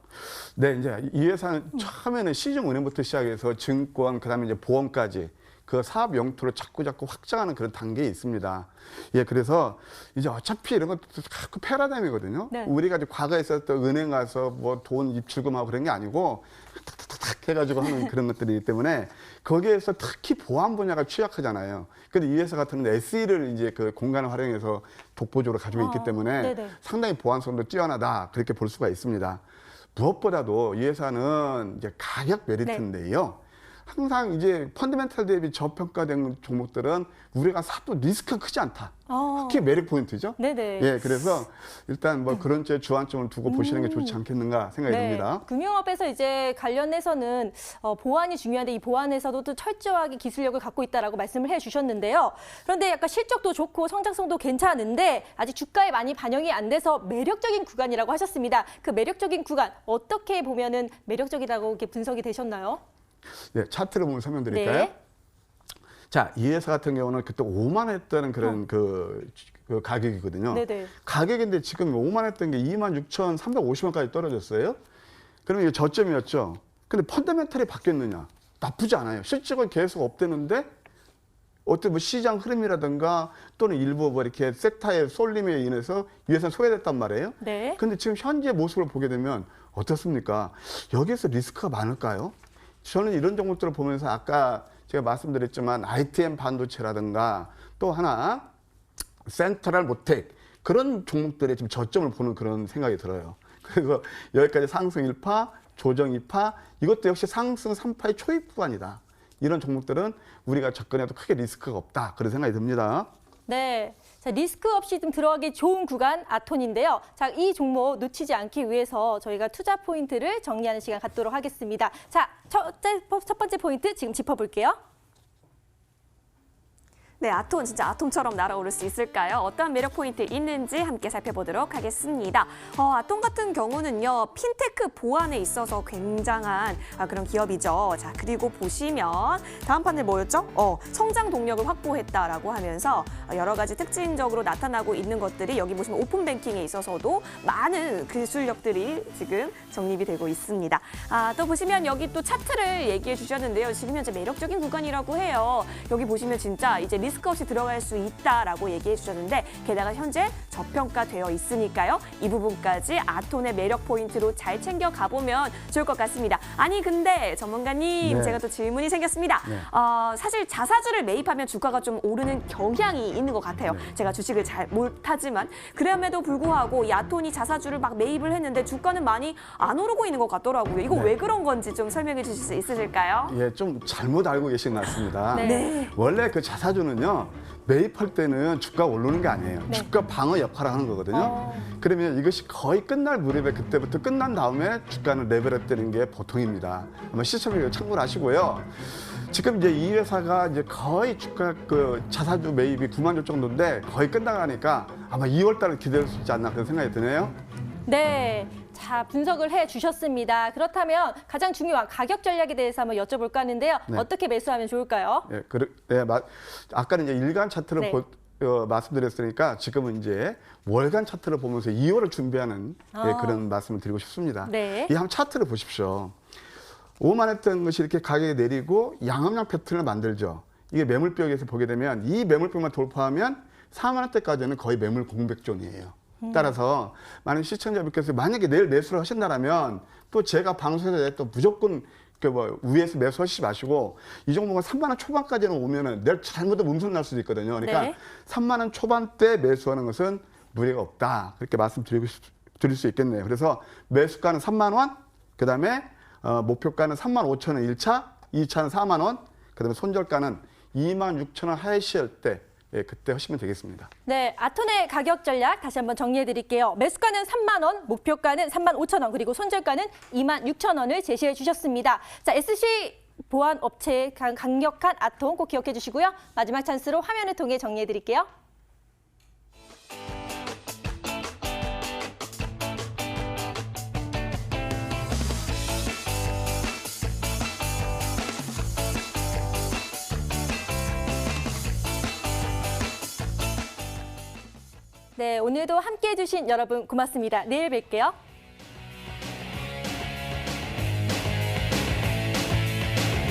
B: 네, 이제 이 회사는 처음에는 시중은행부터 시작해서 증권, 그다음에 이제 보험까지 그 사업 영토를 자꾸 확장하는 그런 단계에 있습니다. 예, 그래서 이제 어차피 이런 것도 자꾸 패러다임이거든요.
A: 네.
B: 우리가 이제 과거에 있었던 은행 가서 뭐 돈 입출금하고 그런 게 아니고 탁탁탁 해가지고 하는 그런 것들이기 때문에 거기에서 특히 보안 분야가 취약하잖아요. 근데 이 회사 같은 경우는 SE를 이제 그 공간을 활용해서 독보적으로 가지고 있기 때문에
A: 네네.
B: 상당히 보안성도 뛰어나다 그렇게 볼 수가 있습니다. 무엇보다도 이 회사는 이제 가격 메리트인데요. 항상 이제 펀더멘탈 대비 저평가된 종목들은 우리가 사도 리스크가 크지 않다. 특히 매력 포인트죠.
A: 네네.
B: 예, 그래서 일단 뭐 그런 제 주안점을 두고 보시는 게 좋지 않겠는가 생각이 듭니다.
A: 금융업에서 이제 관련해서는 보안이 중요한데 이 보안에서도 또 철저하게 기술력을 갖고 있다라고 말씀을 해주셨는데요. 그런데 약간 실적도 좋고 성장성도 괜찮은데 아직 주가에 많이 반영이 안 돼서 매력적인 구간이라고 하셨습니다. 그 매력적인 구간 어떻게 보면은 매력적이라고 이렇게 분석이 되셨나요?
B: 네, 차트를 보면 설명드릴까요?
A: 네.
B: 자, 이 회사 같은 경우는 그때 5만 원 했다는 그런 그 가격이거든요.
A: 네네.
B: 가격인데 지금 5만 원 했던 게 26,350원까지 떨어졌어요. 그러면 이게 저점이었죠. 근데 펀더멘탈이 바뀌었느냐? 나쁘지 않아요. 실적은 계속 업되는데 어떤 뭐 시장 흐름이라든가 또는 일부 뭐 이렇게 섹터의 쏠림에 인해서 이 회사는 소외됐단 말이에요.
A: 네.
B: 근데 지금 현재 모습을 보게 되면 어떻습니까? 여기에서 리스크가 많을까요? 저는 이런 종목들을 보면서 아까 제가 말씀드렸지만 ITM 반도체라든가 또 하나 센트럴 모텍 그런 종목들의 지금 저점을 보는 그런 생각이 들어요. 그래서 여기까지 상승 1파, 조정 2파 이것도 역시 상승 3파의 초입 구간이다. 이런 종목들은 우리가 접근해도 크게 리스크가 없다. 그런 생각이 듭니다.
A: 네. 자, 리스크 없이 좀 들어가기 좋은 구간 아톤인데요. 자, 이 종목 놓치지 않기 위해서 저희가 투자 포인트를 정리하는 시간 갖도록 하겠습니다. 자, 첫 번째 포인트 지금 짚어볼게요.
C: 네, 아톤 진짜 아톰처럼 날아오를 수 있을까요? 어떠한 매력 포인트 있는지 함께 살펴보도록 하겠습니다. 아톤 같은 경우는요, 핀테크 보안에 있어서 굉장한 그런 기업이죠. 자, 그리고 보시면 다음 판에 뭐였죠? 성장 동력을 확보했다라고 하면서 여러 가지 특징적으로 나타나고 있는 것들이 여기 보시면 오픈 뱅킹에 있어서도 많은 기술력들이 지금 정립이 되고 있습니다. 또 보시면 여기 또 차트를 얘기해 주셨는데요. 지금 현재 매력적인 구간이라고 해요. 여기 보시면 진짜 이제 리스크 없이 들어갈 수 있다라고 얘기해 주셨는데 게다가 현재 저평가되어 있으니까요. 이 부분까지 아톤의 매력 포인트로 잘 챙겨 가보면 좋을 것 같습니다. 아니 근데 전문가님
B: 네.
C: 제가 또 질문이 생겼습니다.
B: 네.
C: 사실 자사주를 매입하면 주가가 좀 오르는 경향이 있는 것 같아요.
B: 네.
C: 제가 주식을 잘 못하지만 그럼에도 불구하고 이 아톤이 자사주를 막 매입을 했는데 주가는 많이 안 오르고 있는 것 같더라고요. 이거
B: 네.
C: 왜 그런 건지 좀 설명해 주실 수 있으실까요?
B: 예, 좀 잘못 알고 계신 것 같습니다.
A: 네.
B: 원래 그 자사주는요, 매입할 때는 주가 오르는 게 아니에요.
A: 네.
B: 주가 방어 역할을 하는 거거든요. 그러면 이것이 거의 끝날 무렵에 그때부터 끝난 다음에 주가는 레벨업 되는 게 보통입니다. 아마 시청률 참고를 하시고요. 지금 이제 이 회사가 이제 거의 주가 그 자사주 매입이 9만 주 정도인데 거의 끝나가니까 아마 2월 달에 기대할 수 있지 않나 그런 생각이 드네요.
A: 네. 자, 분석을 해 주셨습니다. 그렇다면 가장 중요한 가격 전략에 대해서 한번 여쭤볼까 하는데요.
B: 네.
A: 어떻게 매수하면 좋을까요?
B: 예, 아까는 이제 일간 차트를
A: 네.
B: 말씀드렸으니까 지금은 이제 월간 차트를 보면서 2월을 준비하는 그런 말씀을 드리고 싶습니다.
A: 네.
B: 이 한번 차트를 보십시오. 오만했던 것이 이렇게 가격이 내리고 양음양 패턴을 만들죠. 이게 매물벽에서 보게 되면 이 매물벽만 돌파하면 4만 원대까지는 거의 매물 공백존이에요. 따라서 많은 시청자분께서 만약에 내일 매수를 하신다면 또 제가 방송에서 또 무조건 위에서 매수하시지 마시고 이 종목은 3만 원 초반까지는 오면은 내일 잘못하면 음선 날 수도 있거든요. 그러니까
A: 네.
B: 3만 원 초반대 매수하는 것은 무리가 없다. 그렇게 드릴 수 있겠네요. 그래서 매수가는 3만 원, 그다음에 목표가는 3만 5천 원 1차, 2차는 4만 원, 그다음에 손절가는 2만 6천 원 하이시할 때 그때 하시면 되겠습니다.
A: 네, 아톤의 가격 전략 다시 한번 정리해 드릴게요. 매수가는 3만 원, 목표가는 3만 5천 원, 그리고 손절가는 2만 6천 원을 제시해 주셨습니다. 자, SC 보안 업체의 강력한 아통 꼭 기억해 주시고요. 마지막 찬스로 화면을 통해 정리해 드릴게요. 네, 오늘도 함께해 주신 여러분 고맙습니다. 내일 뵐게요.